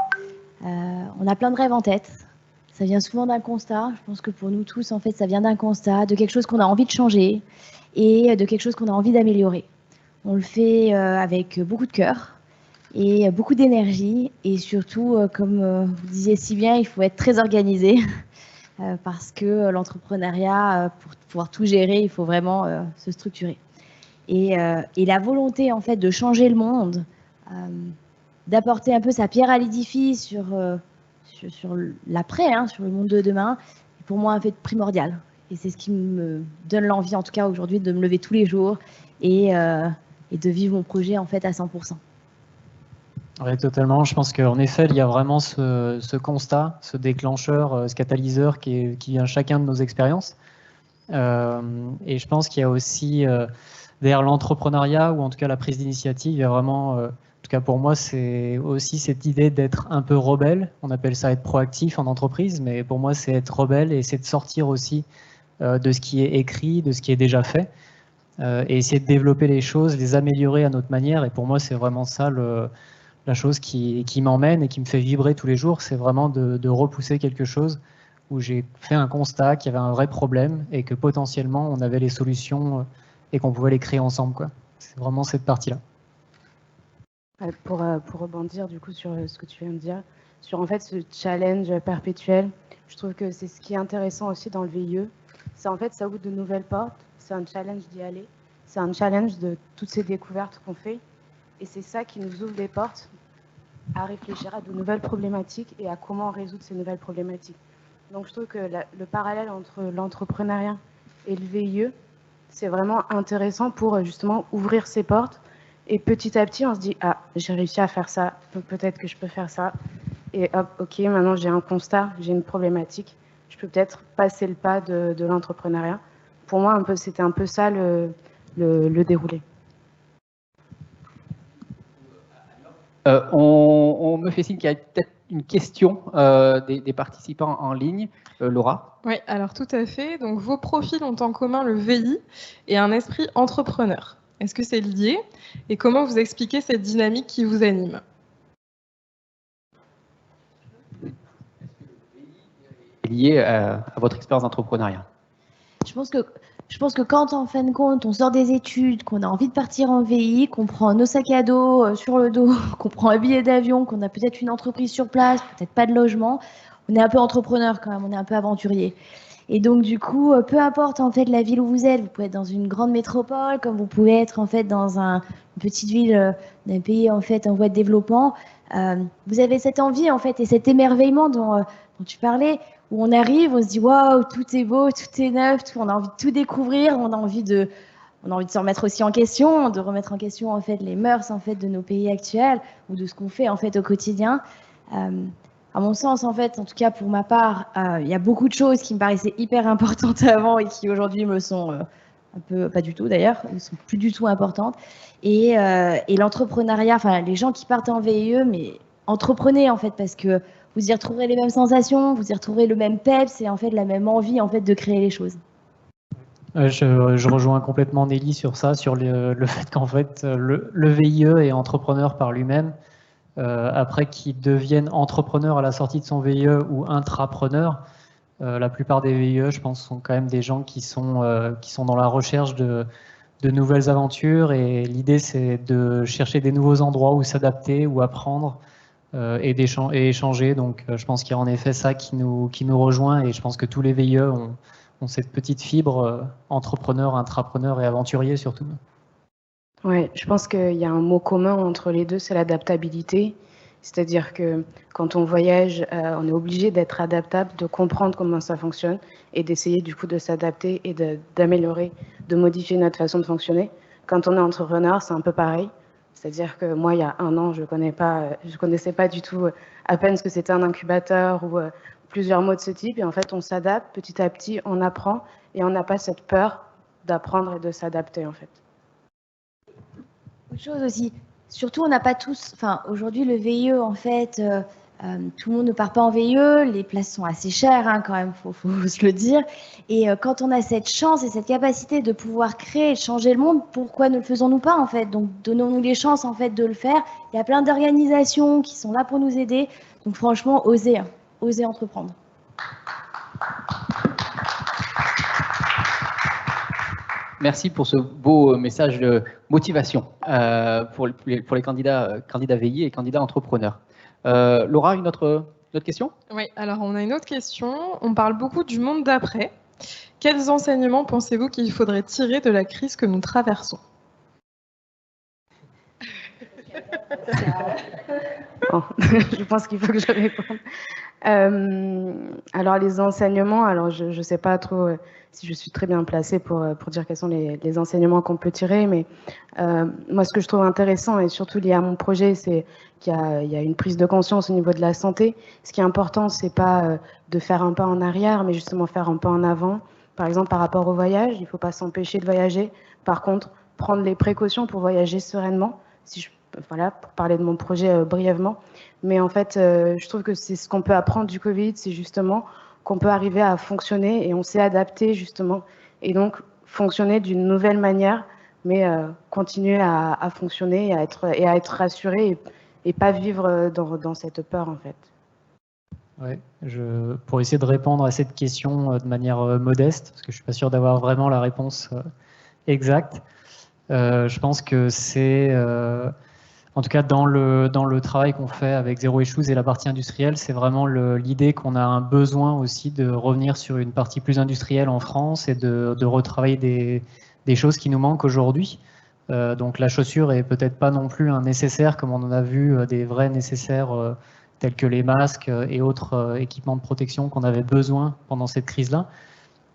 on a plein de rêves en tête. Ça vient souvent d'un constat. Je pense que pour nous tous, en fait, ça vient d'un constat, de quelque chose qu'on a envie de changer et de quelque chose qu'on a envie d'améliorer. On le fait avec beaucoup de cœur et beaucoup d'énergie et surtout, comme vous disiez si bien, il faut être très organisé. Parce que l'entrepreneuriat, pour pouvoir tout gérer, il faut vraiment se structurer. Et la volonté, en fait, de changer le monde, d'apporter un peu sa pierre à l'édifice sur l'après, sur le monde de demain, est pour moi un fait primordial. Et c'est ce qui me donne l'envie, en tout cas aujourd'hui, de me lever tous les jours et de vivre mon projet, en fait, à 100%. Oui, totalement. Je pense qu'en effet, il y a vraiment ce constat, ce déclencheur, ce catalyseur qui vient chacun de nos expériences. Et je pense qu'il y a aussi, derrière l'entrepreneuriat, ou en tout cas la prise d'initiative, il y a vraiment, en tout cas pour moi, c'est aussi cette idée d'être un peu rebelle. On appelle ça être proactif en entreprise, mais pour moi, c'est être rebelle et c'est de sortir aussi de ce qui est écrit, de ce qui est déjà fait, et essayer de développer les choses, les améliorer à notre manière. Et pour moi, c'est vraiment ça la chose qui m'emmène et qui me fait vibrer tous les jours, c'est vraiment de repousser quelque chose où j'ai fait un constat qu'il y avait un vrai problème et que potentiellement on avait les solutions et qu'on pouvait les créer ensemble, quoi. C'est vraiment cette partie-là. Pour rebondir du coup sur ce que tu viens de dire, sur en fait ce challenge perpétuel, je trouve que c'est ce qui est intéressant aussi dans le VIE. C'est en fait ça ouvre de nouvelles portes, c'est un challenge d'y aller, c'est un challenge de toutes ces découvertes qu'on fait. Et c'est ça qui nous ouvre les portes à réfléchir à de nouvelles problématiques et à comment résoudre ces nouvelles problématiques. Donc je trouve que le parallèle entre l'entrepreneuriat et le VIE, c'est vraiment intéressant pour justement ouvrir ces portes. Et petit à petit, on se dit, ah, j'ai réussi à faire ça, donc peut-être que je peux faire ça. Et hop, ok, maintenant j'ai un constat, j'ai une problématique, je peux peut-être passer le pas de l'entrepreneuriat. Pour moi, c'était un peu ça le déroulé. On me fait signe qu'il y a peut-être une question des participants en ligne. Laura? Oui, alors tout à fait. Donc vos profils ont en commun le VI et un esprit entrepreneur. Est-ce que c'est lié? Et comment vous expliquez cette dynamique qui vous anime? Lié à votre expérience d'entrepreneuriat. Je pense que quand, en fin de compte, on sort des études, qu'on a envie de partir en VI, qu'on prend nos sacs à dos sur le dos, qu'on prend un billet d'avion, qu'on a peut-être une entreprise sur place, peut-être pas de logement, on est un peu entrepreneur quand même, on est un peu aventurier. Et donc, du coup, peu importe en fait la ville où vous pouvez être dans une grande métropole, comme vous pouvez être en fait dans une petite ville d'un pays en fait en voie de développement, vous avez cette envie en fait et cet émerveillement dont tu parlais, où on arrive, on se dit waouh, tout est beau, tout est neuf, on a envie de tout découvrir, on a envie de se remettre aussi en question, de remettre en question en fait les mœurs en fait de nos pays actuels ou de ce qu'on fait en fait au quotidien. À mon sens, en fait, en tout cas pour ma part, il y a beaucoup de choses qui me paraissaient hyper importantes avant et qui aujourd'hui me sont un peu, pas du tout d'ailleurs, ne sont plus du tout importantes. Et l'entrepreneuriat, enfin les gens qui partent en VIE, mais entreprenez en fait parce que vous y retrouverez les mêmes sensations, vous y retrouverez le même peps et en fait la même envie en fait de créer les choses. Je rejoins complètement Nelly sur ça, sur le fait qu'en fait le VIE est entrepreneur par lui-même. Après qu'il devienne entrepreneur à la sortie de son VIE ou intrapreneur, la plupart des VIE, je pense, sont quand même des gens qui sont dans la recherche de nouvelles aventures et l'idée c'est de chercher des nouveaux endroits où s'adapter, où apprendre et échanger. Donc je pense qu'il y a en effet ça qui nous rejoint et je pense que tous les VIE ont cette petite fibre entrepreneur, intrapreneur et aventurier surtout. Ouais, je pense qu'il y a un mot commun entre les deux, c'est l'adaptabilité. C'est-à-dire que quand on voyage, on est obligé d'être adaptable, de comprendre comment ça fonctionne et d'essayer du coup de s'adapter et d'améliorer, de modifier notre façon de fonctionner. Quand on est entrepreneur, c'est un peu pareil. C'est-à-dire que moi, il y a un an, je connaissais pas du tout à peine ce que c'était un incubateur ou plusieurs mots de ce type. Et en fait, on s'adapte petit à petit, on apprend et on n'a pas cette peur d'apprendre et de s'adapter en fait. Autre chose aussi, surtout on n'a pas tous, enfin aujourd'hui le VIE en fait, tout le monde ne part pas en VIE, les places sont assez chères hein, quand même, faut se le dire. Et quand on a cette chance et cette capacité de pouvoir créer et changer le monde, pourquoi ne le faisons-nous pas en fait? Donc donnons-nous les chances en fait de le faire. Il y a plein d'organisations qui sont là pour nous aider. Donc franchement, osez entreprendre. Merci pour ce beau message de motivation pour les candidats VI et candidats entrepreneurs. Laura, une autre question? Oui, alors on a une autre question. On parle beaucoup du monde d'après. Quels enseignements pensez-vous qu'il faudrait tirer de la crise que nous traversons? Oh, je pense qu'il faut que je réponde. Alors les enseignements, alors je ne sais pas trop si je suis très bien placée pour dire quels sont les enseignements qu'on peut tirer, mais moi ce que je trouve intéressant et surtout lié à mon projet, c'est qu'il y a une prise de conscience au niveau de la santé. Ce qui est important, c'est pas de faire un pas en arrière, mais justement faire un pas en avant. Par exemple, par rapport au voyage, il ne faut pas s'empêcher de voyager. Par contre, prendre les précautions pour voyager sereinement. Voilà, pour parler de mon projet brièvement. Mais en fait, je trouve que c'est ce qu'on peut apprendre du Covid, c'est justement qu'on peut arriver à fonctionner et on s'est adapté justement. Et donc, fonctionner d'une nouvelle manière, mais continuer à fonctionner et à être rassuré et pas vivre dans cette peur en fait. Ouais, pour essayer de répondre à cette question de manière modeste, parce que je ne suis pas sûr d'avoir vraiment la réponse exacte, je pense que c'est... En tout cas, dans le travail qu'on fait avec Zero Issues et la partie industrielle, c'est vraiment l'idée qu'on a un besoin aussi de revenir sur une partie plus industrielle en France et de retravailler des choses qui nous manquent aujourd'hui. Donc la chaussure est peut-être pas non plus un nécessaire comme on en a vu des vrais nécessaires tels que les masques et autres équipements de protection qu'on avait besoin pendant cette crise-là.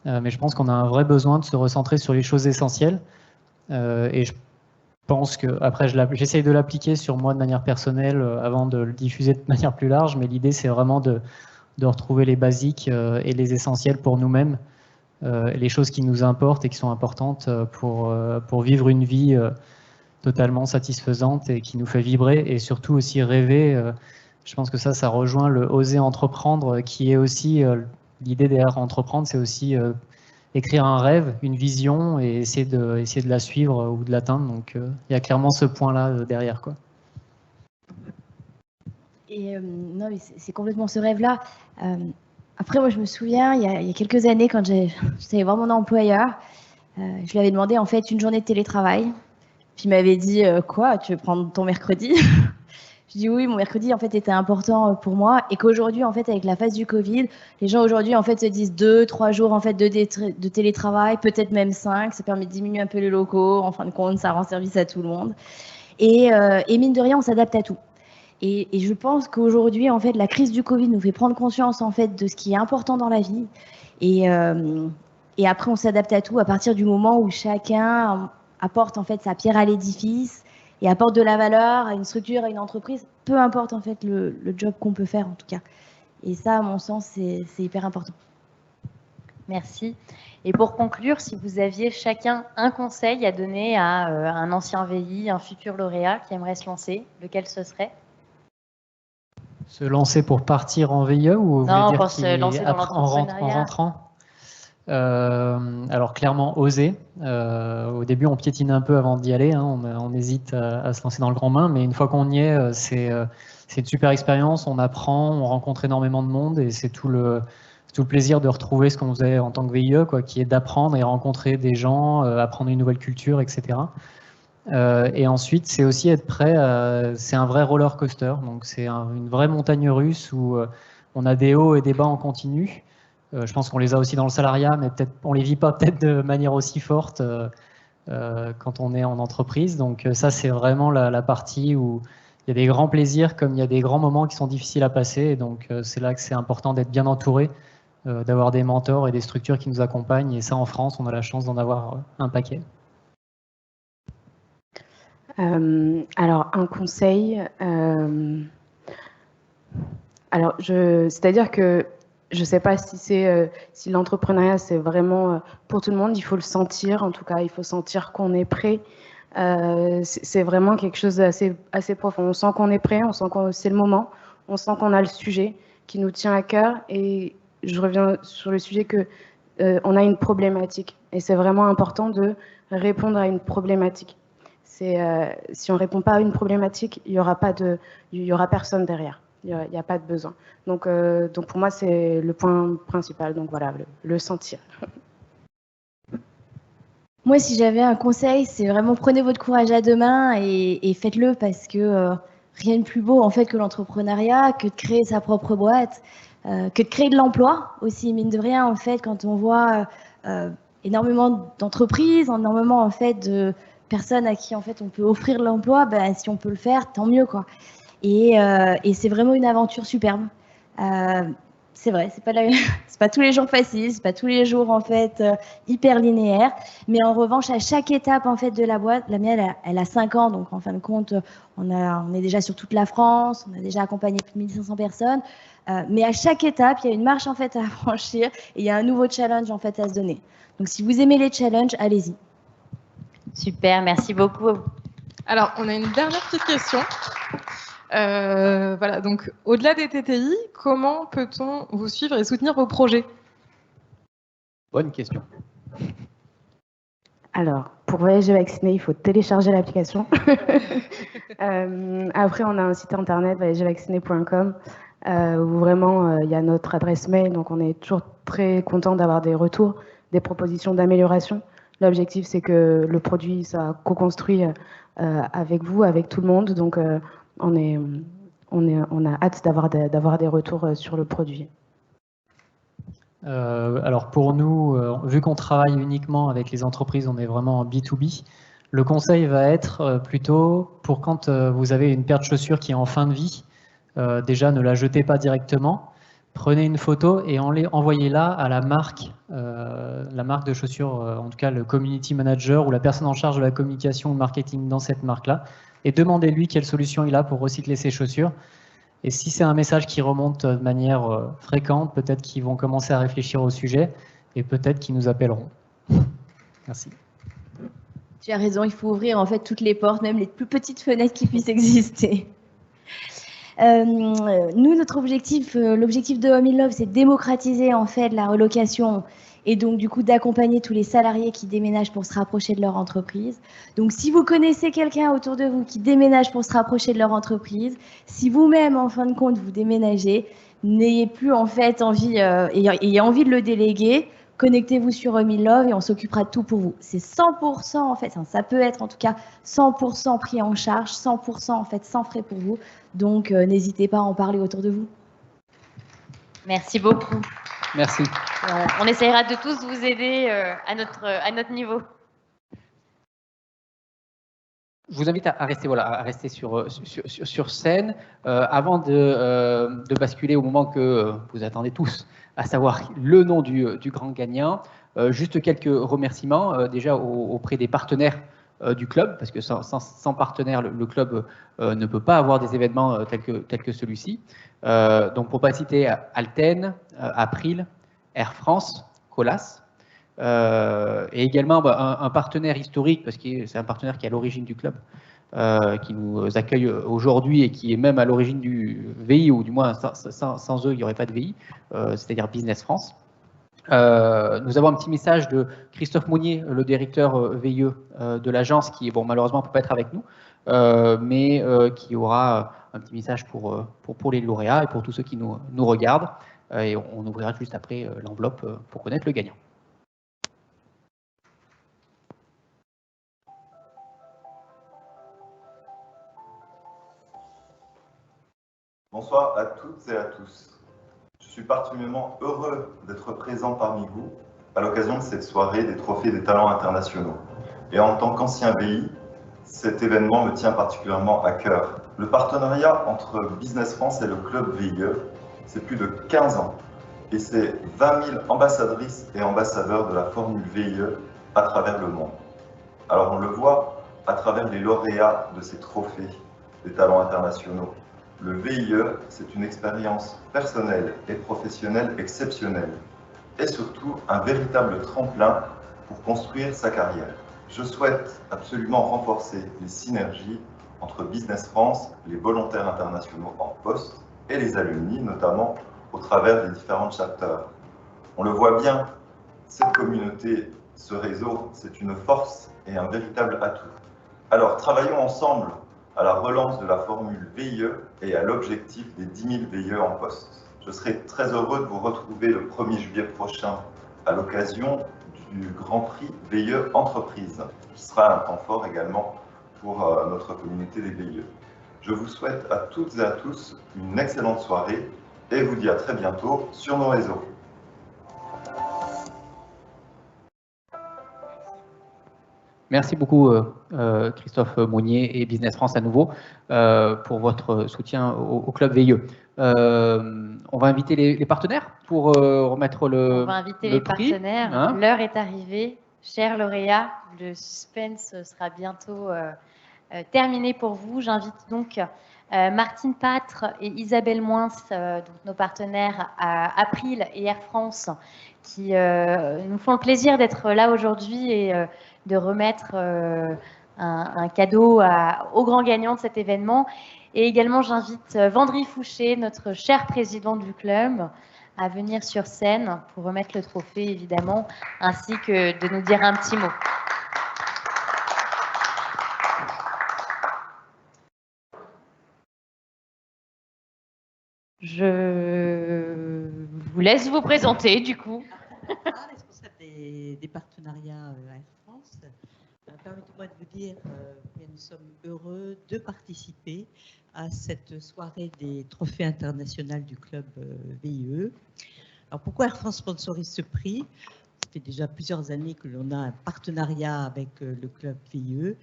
Mais je pense qu'on a un vrai besoin de se recentrer sur les choses essentielles. Et je pense que, après, j'essaye de l'appliquer sur moi de manière personnelle avant de le diffuser de manière plus large, mais l'idée, c'est vraiment de retrouver les basiques et les essentiels pour nous-mêmes, les choses qui nous importent et qui sont importantes pour vivre une vie totalement satisfaisante et qui nous fait vibrer et surtout aussi rêver. Je pense que ça rejoint le oser entreprendre, qui est aussi l'idée derrière entreprendre, c'est aussi écrire un rêve, une vision et essayer de la suivre ou de l'atteindre. Donc il y a clairement ce point-là derrière, quoi. Et non, mais c'est complètement ce rêve-là. Après, moi, je me souviens, il y a quelques années, quand j'étais voir mon employeur, je lui avais demandé en fait une journée de télétravail. Puis il m'avait dit quoi, tu veux prendre ton mercredi? Je dis oui, mon mercredi en fait était important pour moi et qu'aujourd'hui en fait avec la phase du Covid, les gens aujourd'hui en fait se disent 2-3 jours en fait de télétravail, peut-être même 5, ça permet de diminuer un peu les locaux. En fin de compte, ça rend service à tout le monde. Et mine de rien, on s'adapte à tout. Et je pense qu'aujourd'hui, en fait, la crise du Covid nous fait prendre conscience en fait de ce qui est important dans la vie. Et après, on s'adapte à tout à partir du moment où chacun apporte en fait sa pierre à l'édifice et apporte de la valeur à une structure, à une entreprise, peu importe en fait le job qu'on peut faire en tout cas. Et ça, à mon sens, c'est hyper important. Merci. Et pour conclure, si vous aviez chacun un conseil à donner à un ancien VI, un futur lauréat qui aimerait se lancer, lequel ce serait? Se lancer pour partir en VIE ou non, pour se lancer dans en rentrant? Alors clairement oser. Au début on piétine un peu avant d'y aller, hein. On hésite à se lancer dans le grand bain, mais une fois qu'on y est, c'est une super expérience, on apprend, on rencontre énormément de monde et c'est tout le plaisir de retrouver ce qu'on faisait en tant que VIE, quoi, qui est d'apprendre et rencontrer des gens, apprendre une nouvelle culture, etc. Et ensuite c'est aussi être prêt, c'est un vrai roller coaster, donc c'est une vraie montagne russe où on a des hauts et des bas en continu. Je pense qu'on les a aussi dans le salariat, mais peut-être on les vit pas peut-être de manière aussi forte quand on est en entreprise. Donc ça, c'est vraiment la partie où il y a des grands plaisirs, comme il y a des grands moments qui sont difficiles à passer. Et donc c'est là que c'est important d'être bien entouré, d'avoir des mentors et des structures qui nous accompagnent. Et ça, en France, on a la chance d'en avoir un paquet. Alors un conseil. Alors c'est-à-dire que je ne sais pas si l'entrepreneuriat, c'est vraiment pour tout le monde. Il faut le sentir, en tout cas. Il faut sentir qu'on est prêt. C'est vraiment quelque chose d'assez profond. On sent qu'on est prêt, on sent que c'est le moment. On sent qu'on a le sujet qui nous tient à cœur. Et je reviens sur le sujet qu'on a une problématique. Et c'est vraiment important de répondre à une problématique. Si on ne répond pas à une problématique, il y aura personne derrière. Il n'y a pas de besoin. Donc pour moi, c'est le point principal. Donc voilà, le sentir. Moi, si j'avais un conseil, c'est vraiment prenez votre courage à deux mains et faites-le parce que rien de plus beau en fait que l'entrepreneuriat, que de créer sa propre boîte, que de créer de l'emploi aussi, mine de rien en fait, quand on voit énormément d'entreprises, énormément en fait de personnes à qui en fait on peut offrir de l'emploi, ben, si on peut le faire, tant mieux quoi. Et c'est vraiment une aventure superbe. C'est vrai, c'est pas tous les jours facile, c'est pas tous les jours en fait hyper linéaire, mais en revanche à chaque étape en fait de la boîte, la mienne elle a 5 ans, donc en fin de compte on est déjà sur toute la France, on a déjà accompagné plus de 1500 personnes, mais à chaque étape il y a une marche en fait à franchir et il y a un nouveau challenge en fait à se donner. Donc si vous aimez les challenges, allez-y. Super, merci beaucoup. Alors on a une dernière petite question. Voilà, donc au-delà des TTI, comment peut-on vous suivre et soutenir vos projets? Bonne question. Alors, pour voyager vacciné, il faut télécharger l'application. Après, on a un site internet, voyagervacciné.com, où vraiment, il y a notre adresse mail, donc on est toujours très content d'avoir des retours, des propositions d'amélioration. L'objectif, c'est que le produit soit co-construit avec vous, avec tout le monde, donc on a hâte d'avoir des retours sur le produit. Alors pour nous, vu qu'on travaille uniquement avec les entreprises, on est vraiment en B2B. Le conseil va être plutôt pour quand vous avez une paire de chaussures qui est en fin de vie, déjà ne la jetez pas directement. Prenez une photo et envoyez-la à la marque de chaussures, en tout cas le community manager ou la personne en charge de la communication ou marketing dans cette marque-là, et demandez-lui quelle solution il a pour recycler ses chaussures. Et si c'est un message qui remonte de manière fréquente, peut-être qu'ils vont commencer à réfléchir au sujet et peut-être qu'ils nous appelleront. Merci. Tu as raison, il faut ouvrir en fait toutes les portes, même les plus petites fenêtres qui puissent exister. Nous, notre objectif, l'objectif de Home in Love, c'est de démocratiser en fait la relocation et donc du coup d'accompagner tous les salariés qui déménagent pour se rapprocher de leur entreprise. Donc si vous connaissez quelqu'un autour de vous qui déménage pour se rapprocher de leur entreprise, si vous-même en fin de compte vous déménagez, n'ayez plus en fait envie, ayez envie de le déléguer, connectez-vous sur Home in Love et on s'occupera de tout pour vous. C'est 100% en fait, ça peut être en tout cas 100% pris en charge, 100% en fait sans frais pour vous. Donc n'hésitez pas à en parler autour de vous. Merci beaucoup. Merci. On essaiera de tous vous aider à notre niveau. Je vous invite à rester, voilà, à rester sur scène. Avant de basculer au moment que vous attendez tous, à savoir le nom du grand gagnant, juste quelques remerciements déjà auprès des partenaires du club, parce que sans partenaires, le club ne peut pas avoir des événements tels que celui-ci. Donc pour ne pas citer Alten, April, Air France, Colas, et également un partenaire historique, parce que c'est un partenaire qui est à l'origine du club, qui nous accueille aujourd'hui et qui est même à l'origine du VI, ou du moins sans eux, il n'y aurait pas de VI, c'est-à-dire Business France. Nous avons un petit message de Christophe Monnier, le directeur VIE de l'agence, qui malheureusement ne peut pas être avec nous, mais qui aura un petit message pour les lauréats et pour tous ceux qui nous regardent. Et on ouvrira juste après l'enveloppe pour connaître le gagnant. Bonsoir à toutes et à tous. Je suis particulièrement heureux d'être présent parmi vous à l'occasion de cette soirée des Trophées des talents internationaux. Et en tant qu'ancien VI, cet événement me tient particulièrement à cœur. Le partenariat entre Business France et le club VIE, c'est plus de 15 ans. Et c'est 20 000 ambassadrices et ambassadeurs de la formule VIE à travers le monde. Alors on le voit à travers les lauréats de ces trophées des talents internationaux. Le VIE, c'est une expérience personnelle et professionnelle exceptionnelle et surtout un véritable tremplin pour construire sa carrière. Je souhaite absolument renforcer les synergies entre Business France, les volontaires internationaux en poste et les alumni, notamment au travers des différents chapters. On le voit bien, cette communauté, ce réseau, c'est une force et un véritable atout. Alors, travaillons ensemble à la relance de la formule VIE et à l'objectif des 10 000 VIE en poste. Je serai très heureux de vous retrouver le 1er juillet prochain à l'occasion du Grand Prix VIE Entreprise, qui sera un temps fort également pour notre communauté des VIE. Je vous souhaite à toutes et à tous une excellente soirée et vous dis à très bientôt sur nos réseaux. Merci beaucoup Christophe Monnier et Business France à nouveau pour votre soutien au club VIE. On va inviter les partenaires pour remettre le prix. On va inviter les partenaires. Hein, l'heure est arrivée. Chers lauréats, le suspense sera bientôt terminé pour vous. J'invite donc Martine Pâtre et Isabelle Moins, donc nos partenaires à April et Air France, qui nous font le plaisir d'être là aujourd'hui et de remettre un cadeau au grand gagnant de cet événement. Et également, j'invite Vendry Fouché, notre cher président du club, à venir sur scène pour remettre le trophée, évidemment, ainsi que de nous dire un petit mot. Je vous laisse vous présenter, du coup. Responsable des partenariats à Air France. Permettez-moi de vous dire que nous sommes heureux de participer à cette soirée des trophées internationaux du club VIE. Alors pourquoi Air France sponsorise ce prix? Ça fait déjà plusieurs années que l'on a un partenariat avec le club VIE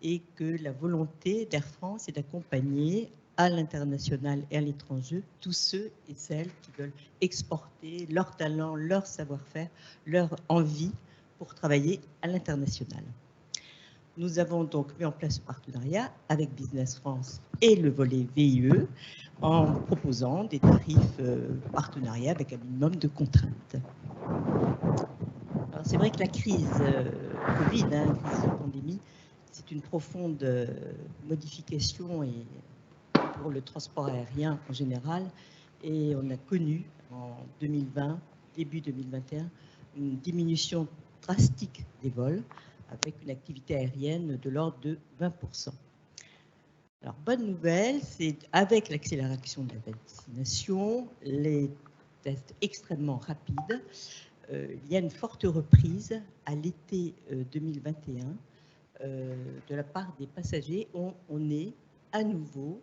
et que la volonté d'Air France est d'accompagner à l'international et à l'étranger tous ceux et celles qui veulent exporter leur talent, leur savoir-faire, leur envie pour travailler à l'international. Nous avons donc mis en place ce partenariat avec Business France et le volet VIE en proposant des tarifs partenariats avec un minimum de contraintes. c'est vrai que la crise Covid, la crise de pandémie, c'est une profonde modification et pour le transport aérien en général. Et on a connu en 2020, début 2021, une diminution drastique des vols avec une activité aérienne de l'ordre de 20%. Alors, bonne nouvelle, c'est avec l'accélération de la vaccination, les tests extrêmement rapides, il y a une forte reprise à l'été 2021 de la part des passagers. On est à nouveau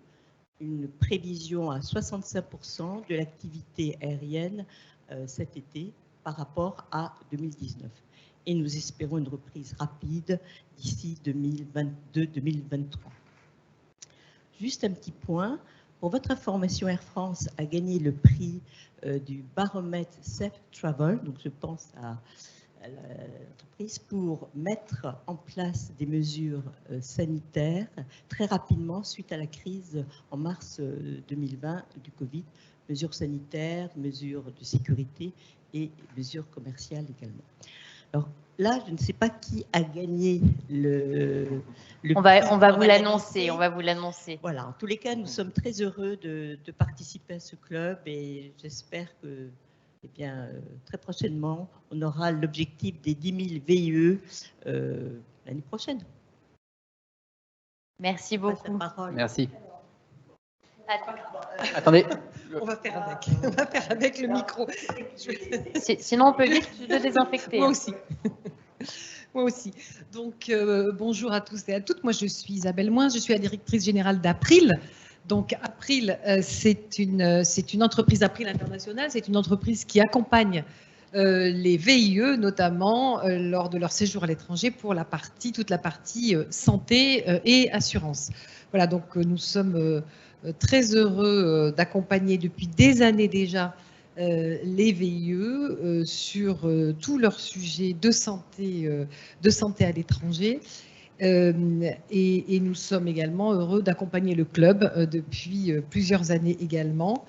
une prévision à 65% de l'activité aérienne cet été par rapport à 2019. Et nous espérons une reprise rapide d'ici 2022-2023. Juste un petit point. Pour votre information, Air France a gagné le prix du baromètre Safe Travel, donc je pense à l'entreprise, pour mettre en place des mesures sanitaires très rapidement suite à la crise en mars 2020 du Covid. Mesures sanitaires, mesures de sécurité et mesures commerciales également. Alors là, je ne sais pas qui a gagné le on va vous l'annoncer, on va vous l'annoncer. Voilà, en tous les cas, nous sommes très heureux de participer à ce club et j'espère que très prochainement, on aura l'objectif des 10 000 VIE l'année prochaine. Merci beaucoup. Merci. Attendez. On va faire avec le micro. Sinon, on peut vite le désinfecter. Moi aussi. Moi aussi. Donc, bonjour à tous et à toutes. Moi, je suis Isabelle Moins, je suis la directrice générale d'April. Donc, April, c'est une entreprise, April International, c'est une entreprise qui accompagne les VIE, notamment lors de leur séjour à l'étranger pour toute la partie santé et assurance. Voilà, donc nous sommes très heureux d'accompagner depuis des années déjà les VIE sur tous leurs sujets de santé à l'étranger. Et nous sommes également heureux d'accompagner le club depuis plusieurs années également.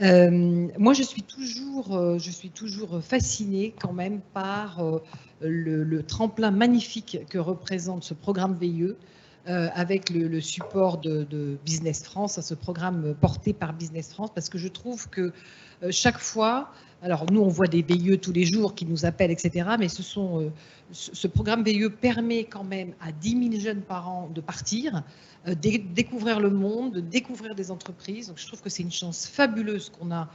Moi, je suis toujours fascinée quand même par le tremplin magnifique que représente ce programme VIE avec le support de Business France, ce programme porté par Business France, parce que je trouve que chaque fois, alors nous on voit des VIE tous les jours qui nous appellent, etc., mais ce programme VIE permet quand même à 10 000 jeunes par an de partir, découvrir le monde, découvrir des entreprises. Donc je trouve que c'est une chance fabuleuse qu'on a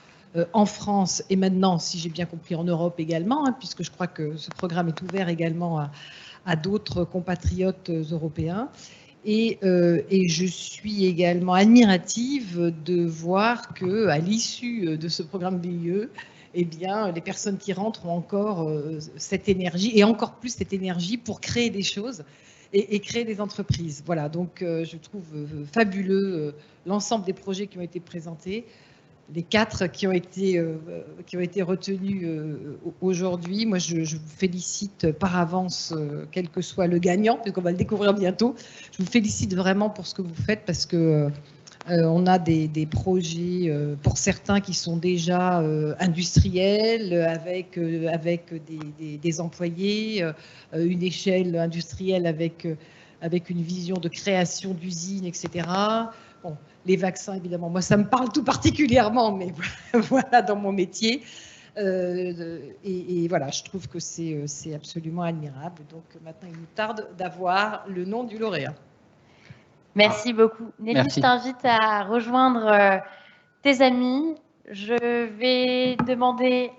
en France et maintenant, si j'ai bien compris, en Europe également, puisque je crois que ce programme est ouvert également à d'autres compatriotes européens. Et je suis également admirative de voir qu'à l'issue de ce programme VIE, eh bien, les personnes qui rentrent ont encore cette énergie, et encore plus cette énergie pour créer des choses et créer des entreprises. Voilà, donc je trouve fabuleux l'ensemble des projets qui ont été présentés. Les 4 qui ont été retenus aujourd'hui. Moi, je vous félicite par avance, quel que soit le gagnant, puisqu'on va le découvrir bientôt. Je vous félicite vraiment pour ce que vous faites, parce que on a des projets, pour certains, qui sont déjà industriels, avec des employés, une échelle industrielle avec une vision de création d'usines, etc. Bon, les vaccins, évidemment, moi, ça me parle tout particulièrement, mais voilà, dans mon métier. Et voilà, je trouve que c'est absolument admirable. Donc, maintenant, il nous tarde d'avoir le nom du lauréat. Merci beaucoup. Nelly, je t'invite à rejoindre tes amis. Je vais demander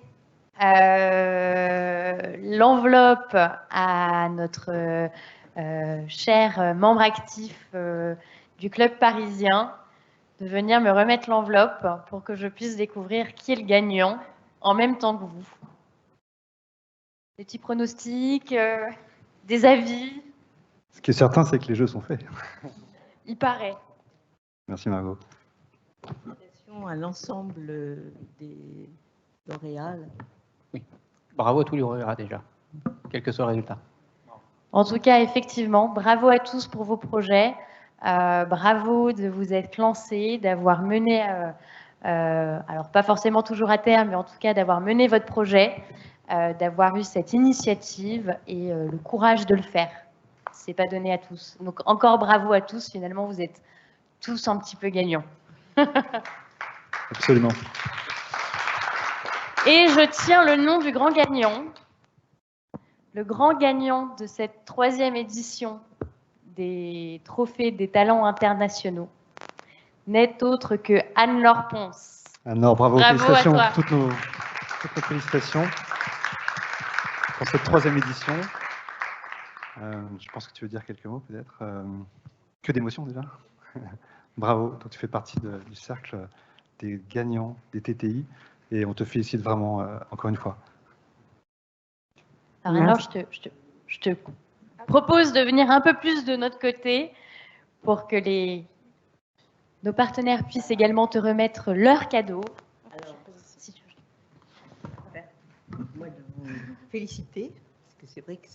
l'enveloppe à notre cher membre actif du club parisien de venir me remettre l'enveloppe pour que je puisse découvrir qui est le gagnant en même temps que vous. Des petits pronostics, des avis. Ce qui est certain, c'est que les jeux sont faits. Il paraît. Merci Margot. Félicitations à l'ensemble des lauréats. Oui, bravo à tous les lauréats déjà, quel que soit le résultat. En tout cas, effectivement, bravo à tous pour vos projets. Bravo de vous être lancés, d'avoir mené Alors pas forcément toujours à terme, mais en tout cas d'avoir mené votre projet, d'avoir eu cette initiative et le courage de le faire. C'est pas donné à tous. Donc encore bravo à tous, finalement vous êtes tous un petit peu gagnants. Absolument. Et je tiens le nom du grand gagnant. Le grand gagnant de cette 3e édition des Trophées des talents internationaux n'est autre que Anne-Laure Ponce. Anne-Laure, bravo, félicitations, à toi. toutes nos félicitations pour cette 3e édition. Je pense que tu veux dire quelques mots peut-être. Que d'émotions déjà. Bravo, donc tu fais partie du cercle des gagnants des TTI et on te félicite vraiment encore une fois. Alors Anne-Laure, je te propose de venir un peu plus de notre côté pour que nos partenaires puissent également te remettre leurs cadeaux. Alors, si tu veux, moi de vous féliciter, parce que c'est vrai que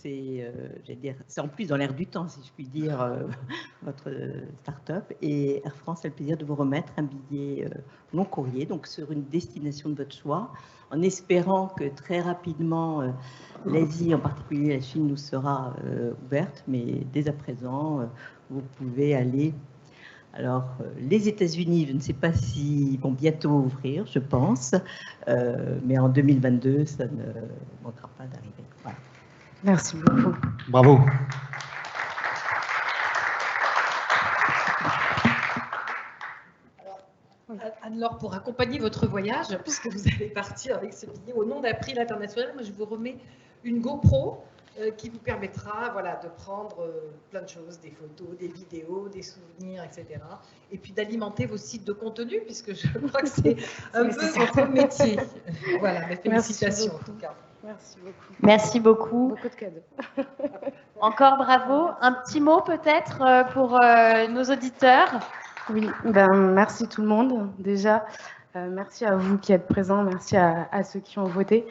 c'est en plus dans l'air du temps, si je puis dire, votre start-up. Et Air France a le plaisir de vous remettre un billet long courrier, donc sur une destination de votre choix, en espérant que très rapidement l'Asie, en particulier la Chine, nous sera ouverte, mais dès à présent, vous pouvez aller. Alors, les États-Unis, je ne sais pas s'ils vont bientôt ouvrir, je pense, mais en 2022, ça ne manquera pas d'arriver. Voilà. Merci beaucoup. Bravo. Anne-Laure, pour accompagner votre voyage, puisque vous allez partir avec ce billet au nom d'April International, moi je vous remets une GoPro qui vous permettra de prendre plein de choses, des photos, des vidéos, des souvenirs, etc. Et puis d'alimenter vos sites de contenu, puisque je crois que c'est un peu votre métier. Voilà, mes félicitations en tout cas. Merci beaucoup. Merci beaucoup. Beaucoup de cadeaux. Encore bravo. Un petit mot peut-être pour nos auditeurs. Oui, merci tout le monde déjà. Merci à vous qui êtes présents, merci à ceux qui ont voté.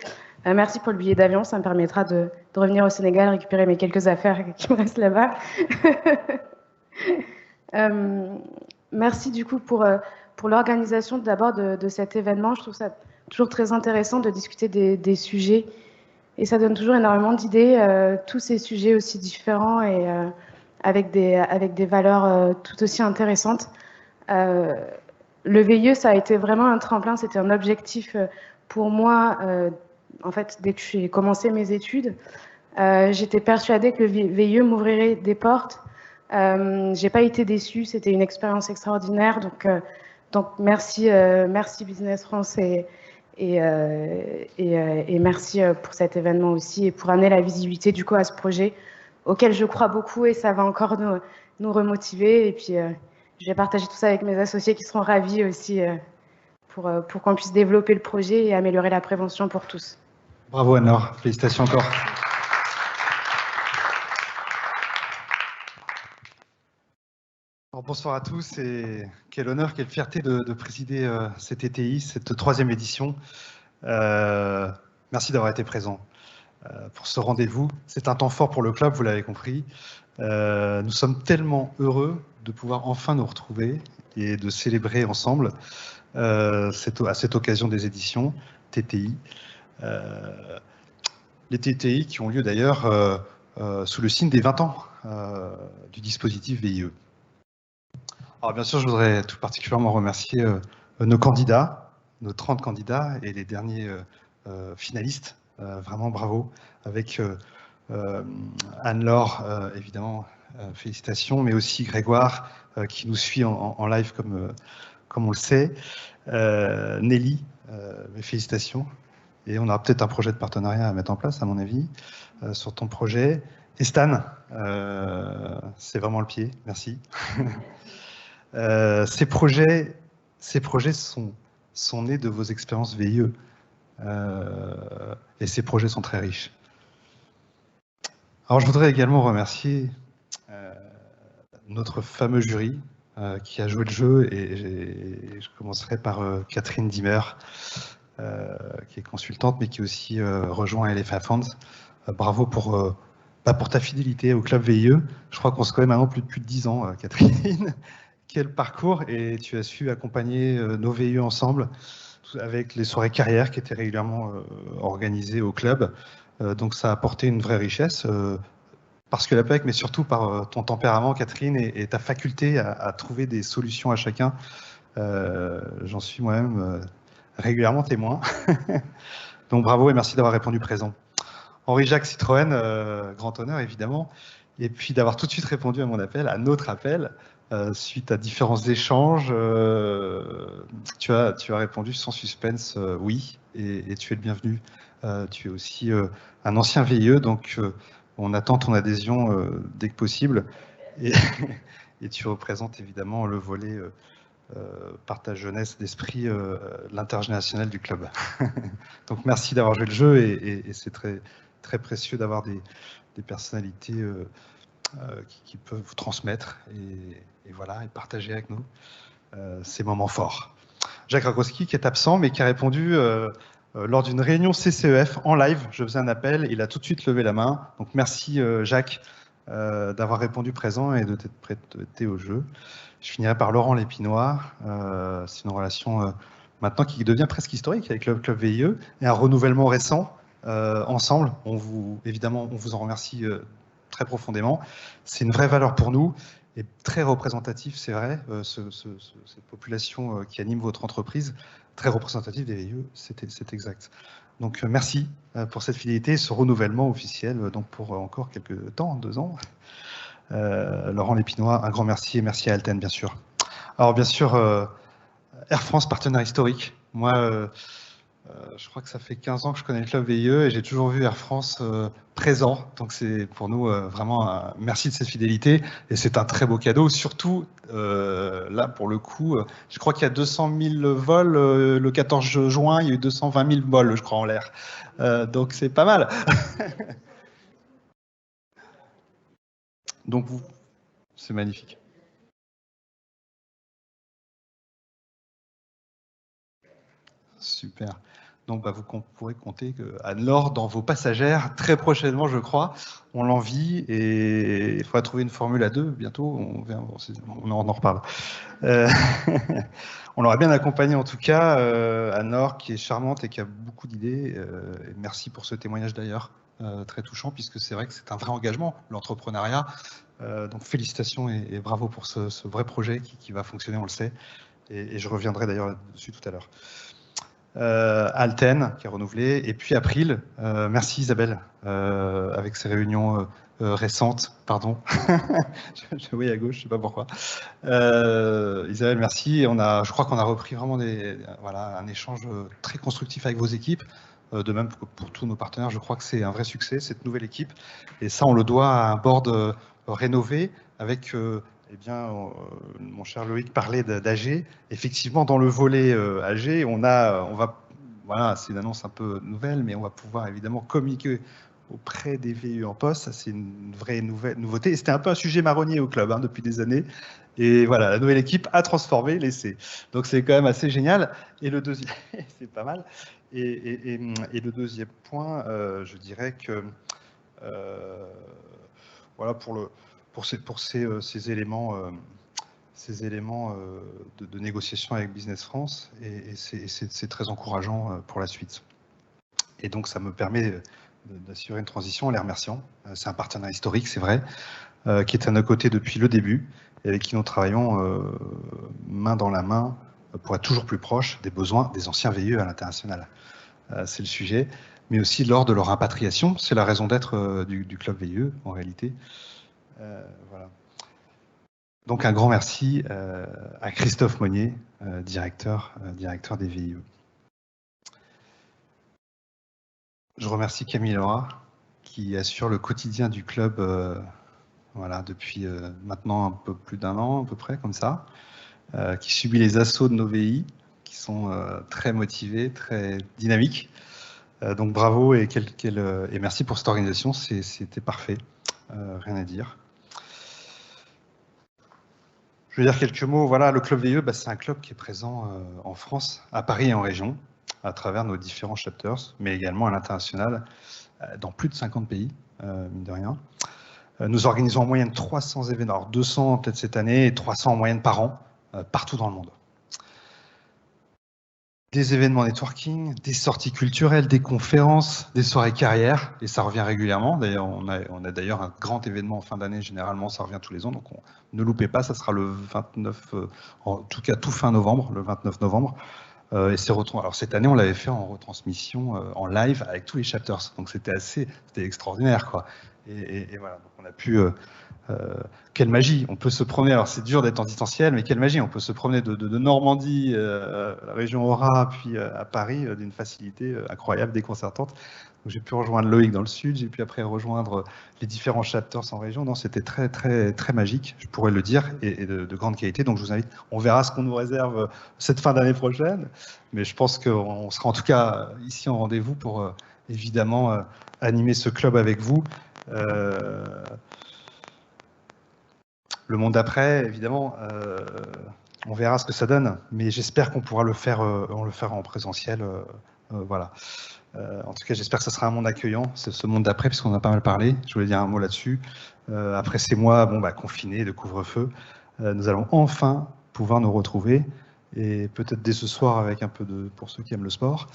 Merci pour le billet d'avion, ça me permettra de revenir au Sénégal, récupérer mes quelques affaires qui me restent là-bas. Merci du coup pour l'organisation d'abord de cet événement. Je trouve ça toujours très intéressant de discuter des sujets et ça donne toujours énormément d'idées, tous ces sujets aussi différents et avec des valeurs tout aussi intéressantes. Le VIE, ça a été vraiment un tremplin, c'était un objectif pour moi. En fait, dès que j'ai commencé mes études, j'étais persuadée que le VIE m'ouvrirait des portes. J'ai pas été déçue, c'était une expérience extraordinaire. Donc merci Business France et merci pour cet événement aussi et pour amener la visibilité du coup à ce projet auquel je crois beaucoup et ça va encore nous remotiver. Et puis je vais partager tout ça avec mes associés qui seront ravis aussi pour qu'on puisse développer le projet et améliorer la prévention pour tous. Bravo Anne-Laure, félicitations encore. Alors, bonsoir à tous et quel honneur, quelle fierté de présider cette TTI, cette 3e édition. Merci d'avoir été présent pour ce rendez-vous. C'est un temps fort pour le club, vous l'avez compris. Nous sommes tellement heureux de pouvoir enfin nous retrouver et de célébrer ensemble à cette occasion des éditions TTI. Les TTI qui ont lieu d'ailleurs sous le signe des 20 ans du dispositif VIE. Alors bien sûr, je voudrais tout particulièrement remercier nos candidats, nos 30 candidats et les derniers finalistes. Vraiment bravo. Avec Anne-Laure, évidemment, félicitations, mais aussi Grégoire qui nous suit en live comme on le sait. Nelly, mes félicitations. Et on aura peut-être un projet de partenariat à mettre en place, à mon avis, sur ton projet. Et Stan, c'est vraiment le pied, merci. Ces projets sont nés de vos expériences VIE. Et ces projets sont très riches. Alors je voudrais également remercier notre fameux jury qui a joué le jeu, et je commencerai par Catherine Dimmer, qui est consultante, mais qui aussi rejoint LFA Funds. Bravo pour ta fidélité au club VIE. Je crois qu'on se connaît maintenant plus de 10 ans, Catherine, quel parcours, et tu as su accompagner nos VIE ensemble avec les soirées carrières qui étaient régulièrement organisées au club. Donc ça a apporté une vraie richesse, parce que la PEC, mais surtout par ton tempérament, Catherine, et ta faculté à trouver des solutions à chacun. J'en suis moi-même régulièrement témoin. Donc bravo et merci d'avoir répondu présent. Henri-Jacques Citroën, grand honneur évidemment, et puis d'avoir tout de suite répondu à mon appel, à notre appel, suite à différents échanges. Tu as répondu sans suspense, oui, et tu es le bienvenu. Tu es aussi un ancien VIE, donc on attend ton adhésion dès que possible, et tu représentes évidemment le volet par ta jeunesse d'esprit, l'intergénérationnel du club. Donc merci d'avoir joué le jeu, et c'est très, très précieux d'avoir des personnalités qui peuvent vous transmettre et voilà, et partager avec nous ces moments forts. Jacques Rakowski, qui est absent, mais qui a répondu lors d'une réunion CCEF en live. Je faisais un appel, il a tout de suite levé la main. Donc merci Jacques d'avoir répondu présent et de t'être prêté au jeu. Je finirai par Laurent Lépinois. C'est une relation maintenant qui devient presque historique avec le Club VIE et un renouvellement récent ensemble. Évidemment, on vous en remercie très profondément. C'est une vraie valeur pour nous et très représentatif, c'est vrai, cette population qui anime votre entreprise, très représentative des VIE, c'est exact. Donc merci pour cette fidélité, ce renouvellement officiel, donc pour encore quelques temps, 2 ans. Laurent Lépinois, un grand merci, et merci à Alten, bien sûr. Alors bien sûr, Air France, partenaire historique. Moi, je crois que ça fait 15 ans que je connais le club VIE et j'ai toujours vu Air France présent. Donc c'est pour nous vraiment merci de cette fidélité et c'est un très beau cadeau. Surtout là pour le coup, je crois qu'il y a 200 000 vols le 14 juin, il y a eu 220 000 vols, je crois, en l'air. Donc c'est pas mal. Donc c'est magnifique. Super. Donc vous pourrez compter Anne-Laure dans vos passagères très prochainement, je crois. On l'envie et il faudra trouver une formule à 2 bientôt. On en reparle. On l'aura bien accompagnée en tout cas, Anne-Laure, qui est charmante et qui a beaucoup d'idées. Merci pour ce témoignage d'ailleurs, très touchant, puisque c'est vrai que c'est un vrai engagement, l'entrepreneuriat. Donc félicitations et bravo pour ce vrai projet qui va fonctionner, on le sait. Et je reviendrai d'ailleurs dessus tout à l'heure. Alten qui a renouvelé, et puis April, merci Isabelle, avec ses réunions récentes, pardon, je vois à gauche, je sais pas pourquoi. Isabelle, merci, je crois qu'on a repris vraiment un échange très constructif avec vos équipes, de même pour tous nos partenaires. Je crois que c'est un vrai succès, cette nouvelle équipe, et ça on le doit à un board rénové avec eh bien, mon cher Loïc parlait d'AG. Effectivement, dans le volet AG, voilà, c'est une annonce un peu nouvelle, mais on va pouvoir évidemment communiquer auprès des VIE en poste. Ça, c'est une vraie nouveauté. Et c'était un peu un sujet marronnier au club depuis des années. Et voilà, la nouvelle équipe a transformé l'essai. Donc, c'est quand même assez génial. Et le deuxième, c'est pas mal. Et le deuxième point, je dirais que voilà, pour ces éléments, de négociation avec Business France, et c'est très encourageant pour la suite. Et donc ça me permet d'assurer une transition en les remerciant. C'est un partenaire historique, c'est vrai, qui est à nos côtés depuis le début, et avec qui nous travaillons main dans la main pour être toujours plus proche des besoins des anciens VIE à l'international. C'est le sujet, mais aussi lors de leur impatriation. C'est la raison d'être du club VIE, en réalité. Voilà. Donc un grand merci à Christophe Monnier, directeur des VIE. Je remercie Camille Laura qui assure le quotidien du club voilà, depuis maintenant un peu plus d'1 an à peu près, comme ça, qui subit les assauts de nos VI qui sont très motivés, très dynamiques. Donc bravo et merci pour cette organisation, c'était parfait, rien à dire. Je veux dire quelques mots. Voilà, le club VIE, c'est un club qui est présent en France, à Paris et en région, à travers nos différents chapters, mais également à l'international, dans plus de 50 pays, mine de rien. Nous organisons en moyenne 300 événements, alors 200 peut-être cette année et 300 en moyenne par an, partout dans le monde. Des événements networking, des sorties culturelles, des conférences, des soirées carrières, et ça revient régulièrement. D'ailleurs, on a d'ailleurs un grand événement en fin d'année, généralement ça revient tous les ans, donc ne loupez pas, ça sera le 29, en tout cas tout fin novembre, le 29 novembre. Et alors cette année, on l'avait fait en retransmission, en live, avec tous les chapters, donc c'était extraordinaire, quoi. Et voilà, donc on a pu... quelle magie, on peut se promener, alors c'est dur d'être en distanciel, mais quelle magie, on peut se promener de Normandie, la région Aura, puis à Paris, d'une facilité incroyable, déconcertante. J'ai pu rejoindre Loïc dans le sud, j'ai pu après rejoindre les différents chapters en région. Non, c'était très, très, très magique, je pourrais le dire, et de grande qualité. Donc je vous invite, on verra ce qu'on nous réserve cette fin d'année prochaine, mais je pense qu'on sera en tout cas ici en rendez-vous pour évidemment animer ce club avec vous. Le monde d'après, évidemment, on verra ce que ça donne, mais j'espère qu'on pourra le faire en présentiel. Voilà. En tout cas, j'espère que ça sera un monde accueillant, ce monde d'après, puisqu'on en a pas mal parlé. Je voulais dire un mot là-dessus. Après ces mois confinés, de couvre-feu, nous allons enfin pouvoir nous retrouver, et peut-être dès ce soir avec un peu pour ceux qui aiment le sport.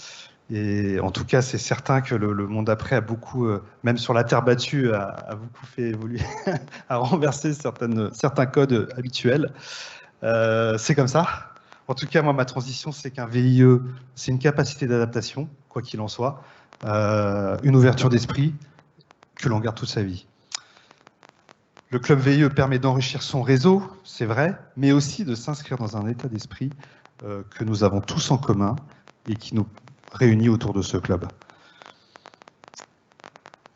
Et en tout cas, c'est certain que le monde d'après a beaucoup, même sur la terre battue, a beaucoup fait évoluer, a renversé certains codes habituels. C'est comme ça. En tout cas, moi, ma transition, c'est qu'un VIE, c'est une capacité d'adaptation, quoi qu'il en soit, une ouverture d'esprit que l'on garde toute sa vie. Le club VIE permet d'enrichir son réseau, c'est vrai, mais aussi de s'inscrire dans un état d'esprit que nous avons tous en commun et qui nous réunis autour de ce club.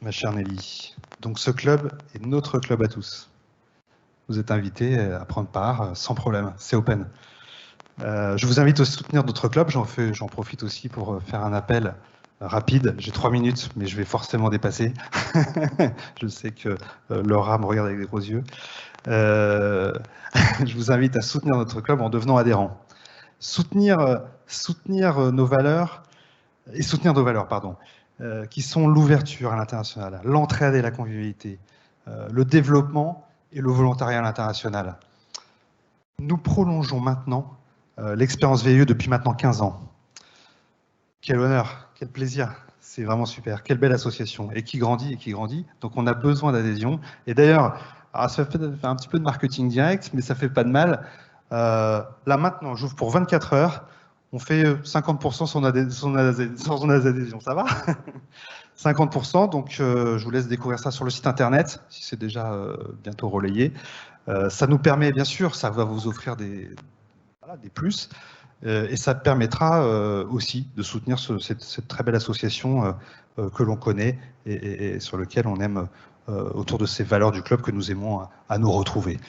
Ma chère Nelly, donc ce club est notre club à tous. Vous êtes invités à prendre part sans problème, c'est open. Je vous invite à soutenir d'autres clubs, j'en profite aussi pour faire un appel rapide. J'ai 3 minutes, mais je vais forcément dépasser. Je sais que Laura me regarde avec des gros yeux. Je vous invite à soutenir notre club en devenant adhérent. Soutenir nos valeurs, qui sont l'ouverture à l'international, l'entraide et la convivialité, le développement et le volontariat à l'international. Nous prolongeons maintenant l'expérience VIE depuis maintenant 15 ans. Quel honneur, quel plaisir, c'est vraiment super, quelle belle association, et qui grandit, donc on a besoin d'adhésion. Et d'ailleurs, ça fait un petit peu de marketing direct, mais ça fait pas de mal. Là maintenant, j'ouvre pour 24 heures, on fait 50% son adhésion, ça va? 50%, donc je vous laisse découvrir ça sur le site internet, si c'est déjà bientôt relayé. Ça nous permet, bien sûr, ça va vous offrir des plus, et ça permettra aussi de soutenir cette très belle association que l'on connaît et sur laquelle on aime, autour de ces valeurs du club que nous aimons à nous retrouver.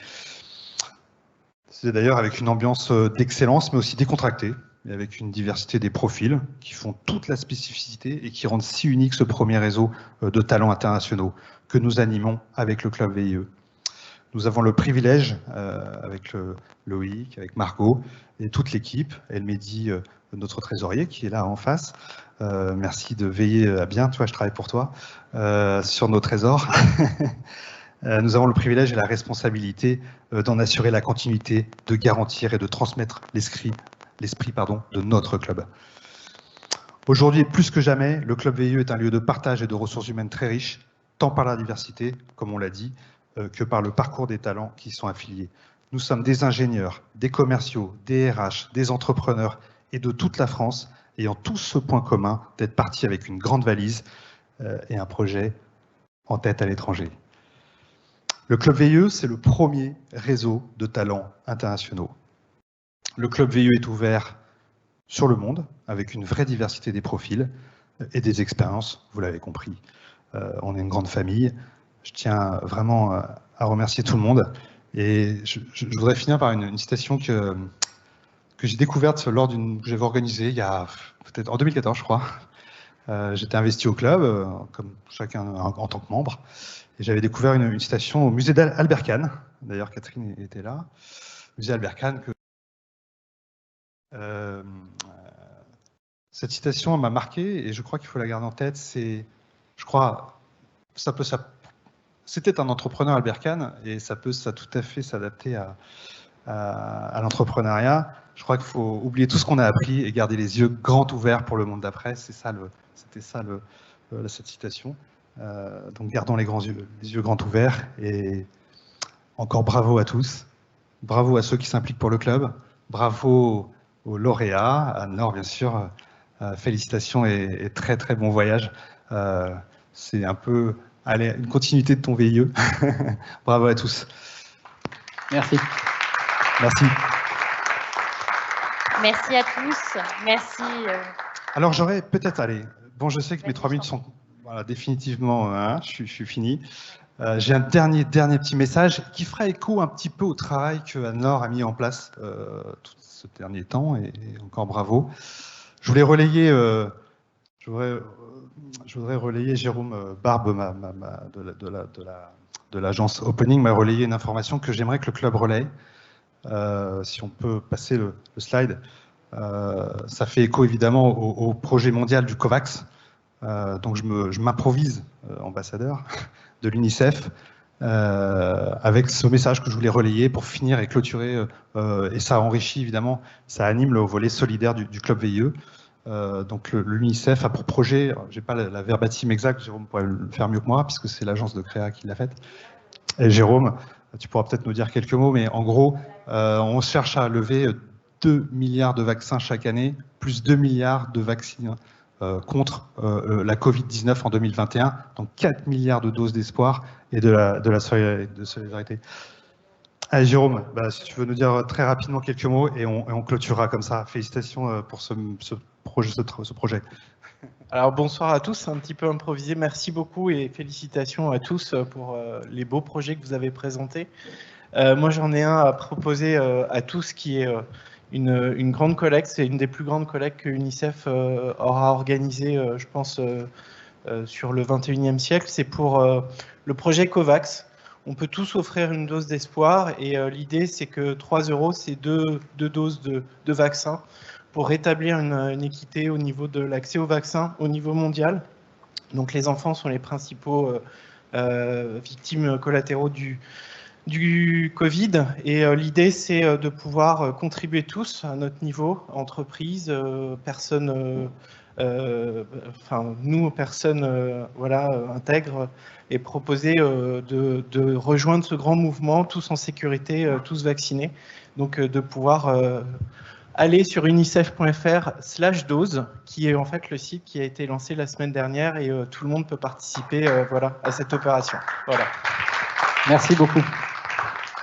C'est d'ailleurs avec une ambiance d'excellence, mais aussi décontractée, et avec une diversité des profils qui font toute la spécificité et qui rendent si unique ce premier réseau de talents internationaux que nous animons avec le club VIE. Nous avons le privilège, avec Loïc, avec Margot et toute l'équipe, Elmedi, notre trésorier qui est là en face. Merci de veiller à bien, tu vois, je travaille pour toi, sur nos trésors. Nous avons le privilège et la responsabilité d'en assurer la continuité, de garantir et de transmettre l'esprit de notre club. Aujourd'hui, plus que jamais, le club VIE est un lieu de partage et de ressources humaines très riche, tant par la diversité, comme on l'a dit, que par le parcours des talents qui y sont affiliés. Nous sommes des ingénieurs, des commerciaux, des RH, des entrepreneurs et de toute la France, ayant tous ce point commun d'être partis avec une grande valise et un projet en tête à l'étranger. Le club VIE, c'est le premier réseau de talents internationaux. Le club VIE est ouvert sur le monde, avec une vraie diversité des profils et des expériences, vous l'avez compris. On est une grande famille. Je tiens vraiment à remercier tout le monde. Et je voudrais finir par une citation que j'ai découverte lors que j'avais organisée il y a peut-être en 2014, je crois. J'étais investi au club, comme chacun en tant que membre. Et j'avais découvert une citation au musée d'Albert Kahn. D'ailleurs, Catherine était là. Musée Albert Kahn. Cette citation m'a marqué et je crois qu'il faut la garder en tête. Je crois, ça peut c'était un entrepreneur, Albert Kahn, et ça peut tout à fait s'adapter à l'entrepreneuriat. Je crois qu'il faut oublier tout ce qu'on a appris et garder les yeux grands ouverts pour le monde d'après. C'était ça cette citation. Donc gardons les yeux grands ouverts. Et encore bravo à tous. Bravo à ceux qui s'impliquent pour le club. Bravo aux lauréats, à Anne-Laure bien sûr. Félicitations et très très bon voyage. C'est un peu une continuité de ton VIE. Bravo à tous. Merci. Merci. Merci à tous. Merci. Alors j'aurais peut-être, je sais que mes 3 minutes sont définitivement, je suis fini. J'ai un dernier petit message qui fera écho un petit peu au travail que Anne-Laure a mis en place tout ce dernier temps, et encore bravo. Je voudrais relayer, Jérôme Barbe de l'agence Opening m'a relayé une information que j'aimerais que le club relaie. Si on peut passer le slide. Ça fait écho évidemment au projet mondial du COVAX. Donc je m'improvise ambassadeur de l'UNICEF avec ce message que je voulais relayer pour finir et clôturer. Et ça enrichit évidemment, ça anime le volet solidaire du club VIE. Donc l'UNICEF a pour projet, j'ai pas la verbatim exacte, Jérôme pourrait le faire mieux que moi puisque c'est l'agence de Créa qui l'a faite. Et Jérôme, tu pourras peut-être nous dire quelques mots, mais en gros, on cherche à lever 2 milliards de vaccins chaque année, plus 2 milliards de vaccins contre la Covid-19 en 2021, donc 4 milliards de doses d'espoir et de la solidarité. Allez Jérôme, si tu veux nous dire très rapidement quelques mots et on clôturera comme ça. Félicitations pour ce projet. Alors bonsoir à tous, un petit peu improvisé. Merci beaucoup et félicitations à tous pour les beaux projets que vous avez présentés. Moi j'en ai un à proposer à tous qui est une grande collecte. C'est une des plus grandes collectes que l'UNICEF aura organisée, je pense, sur le 21e siècle. C'est pour le projet COVAX. On peut tous offrir une dose d'espoir et l'idée c'est que 3 €, c'est deux doses de vaccin pour rétablir une équité au niveau de l'accès aux vaccins au niveau mondial. Donc les enfants sont les principaux victimes collatéraux du Covid et l'idée c'est de pouvoir contribuer tous à notre niveau, entreprises, personnes, nous personnes intègres, et proposer de rejoindre ce grand mouvement, tous en sécurité, tous vaccinés, donc de pouvoir aller sur unicef.fr/dose, qui est en fait le site qui a été lancé la semaine dernière et tout le monde peut participer à cette opération. Voilà. Merci beaucoup.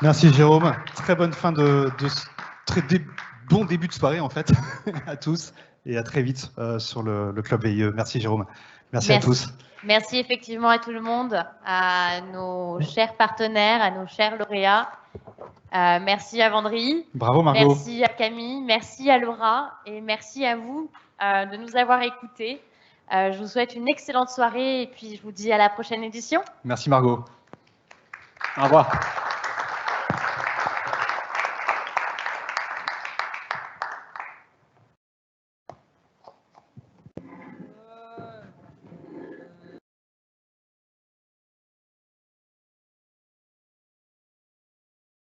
Merci Jérôme. Très bonne fin bon début de soirée en fait à tous et à très vite sur le club VIE. Merci Jérôme. Merci à tous. Merci effectivement à tout le monde, à nos chers partenaires, à nos chers lauréats. Merci à Vendry. Bravo Margot. Merci à Camille, merci à Laura et merci à vous de nous avoir écoutés. Je vous souhaite une excellente soirée et puis je vous dis à la prochaine édition. Merci Margot. Au revoir.